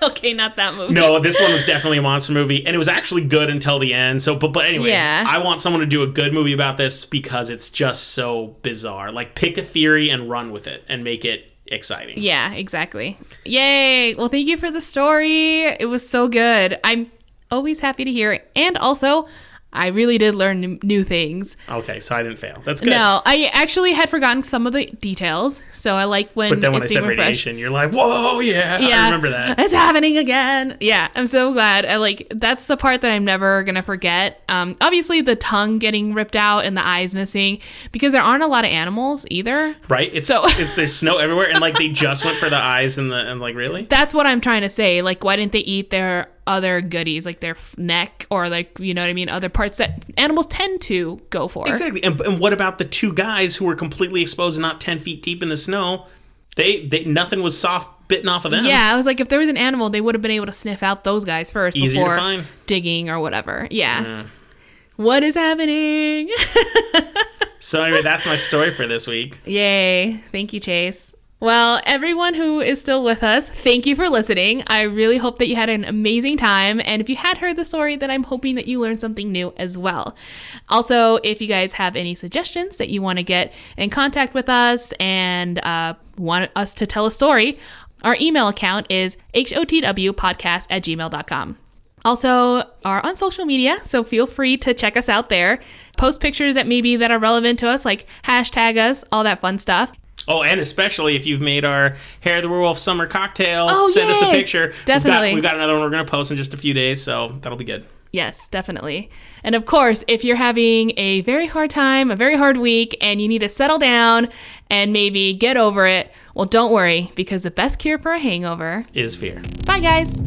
Okay, not that movie. No, this one was definitely a monster movie, and it was actually good until the end. So, but anyway, I want someone to do a good movie about this because it's just so bizarre. Like, pick a theory and run with it and make it exciting. Yeah, exactly. Yay. Well, thank you for the story. It was so good. I'm always happy to hear it. And also, I really did learn new things. Okay, so I didn't fail. That's good. No, I actually had forgotten some of the details. So I like when But then when I said radiation, you're like, whoa, yeah, I remember that. It's happening again. Yeah, I'm so glad. That's the part that I'm never going to forget. Obviously, the tongue getting ripped out and the eyes missing, because there aren't a lot of animals either. Right? There's snow everywhere, and like they just went for the eyes and like, really? That's what I'm trying to say. Like, why didn't they eat their other goodies, like their neck, or like, you know what I mean, other parts that animals tend to go for? Exactly. And what about the two guys who were completely exposed and not 10 feet deep in the snow? They nothing was soft bitten off of them. Yeah, I was like, if there was an animal, they would have been able to sniff out those guys first. Easier before to find. Digging or whatever. Yeah. What is happening? So anyway, that's my story for this week. Yay. Thank you, Chase. Well, everyone who is still with us, thank you for listening. I really hope that you had an amazing time. And if you had heard the story, then I'm hoping that you learned something new as well. Also, if you guys have any suggestions that you want to get in contact with us and want us to tell a story, our email account is hotwpodcast@gmail.com. Also, are on social media, so feel free to check us out there. Post pictures that are relevant to us, like hashtag us, all that fun stuff. Oh, and especially if you've made our Hair of the Werewolf summer cocktail, send us a picture. Definitely. We've got another one we're going to post in just a few days, so that'll be good. Yes, definitely. And of course, if you're having a very hard time, a very hard week, and you need to settle down and maybe get over it, well, don't worry, because the best cure for a hangover is fear. Bye, guys.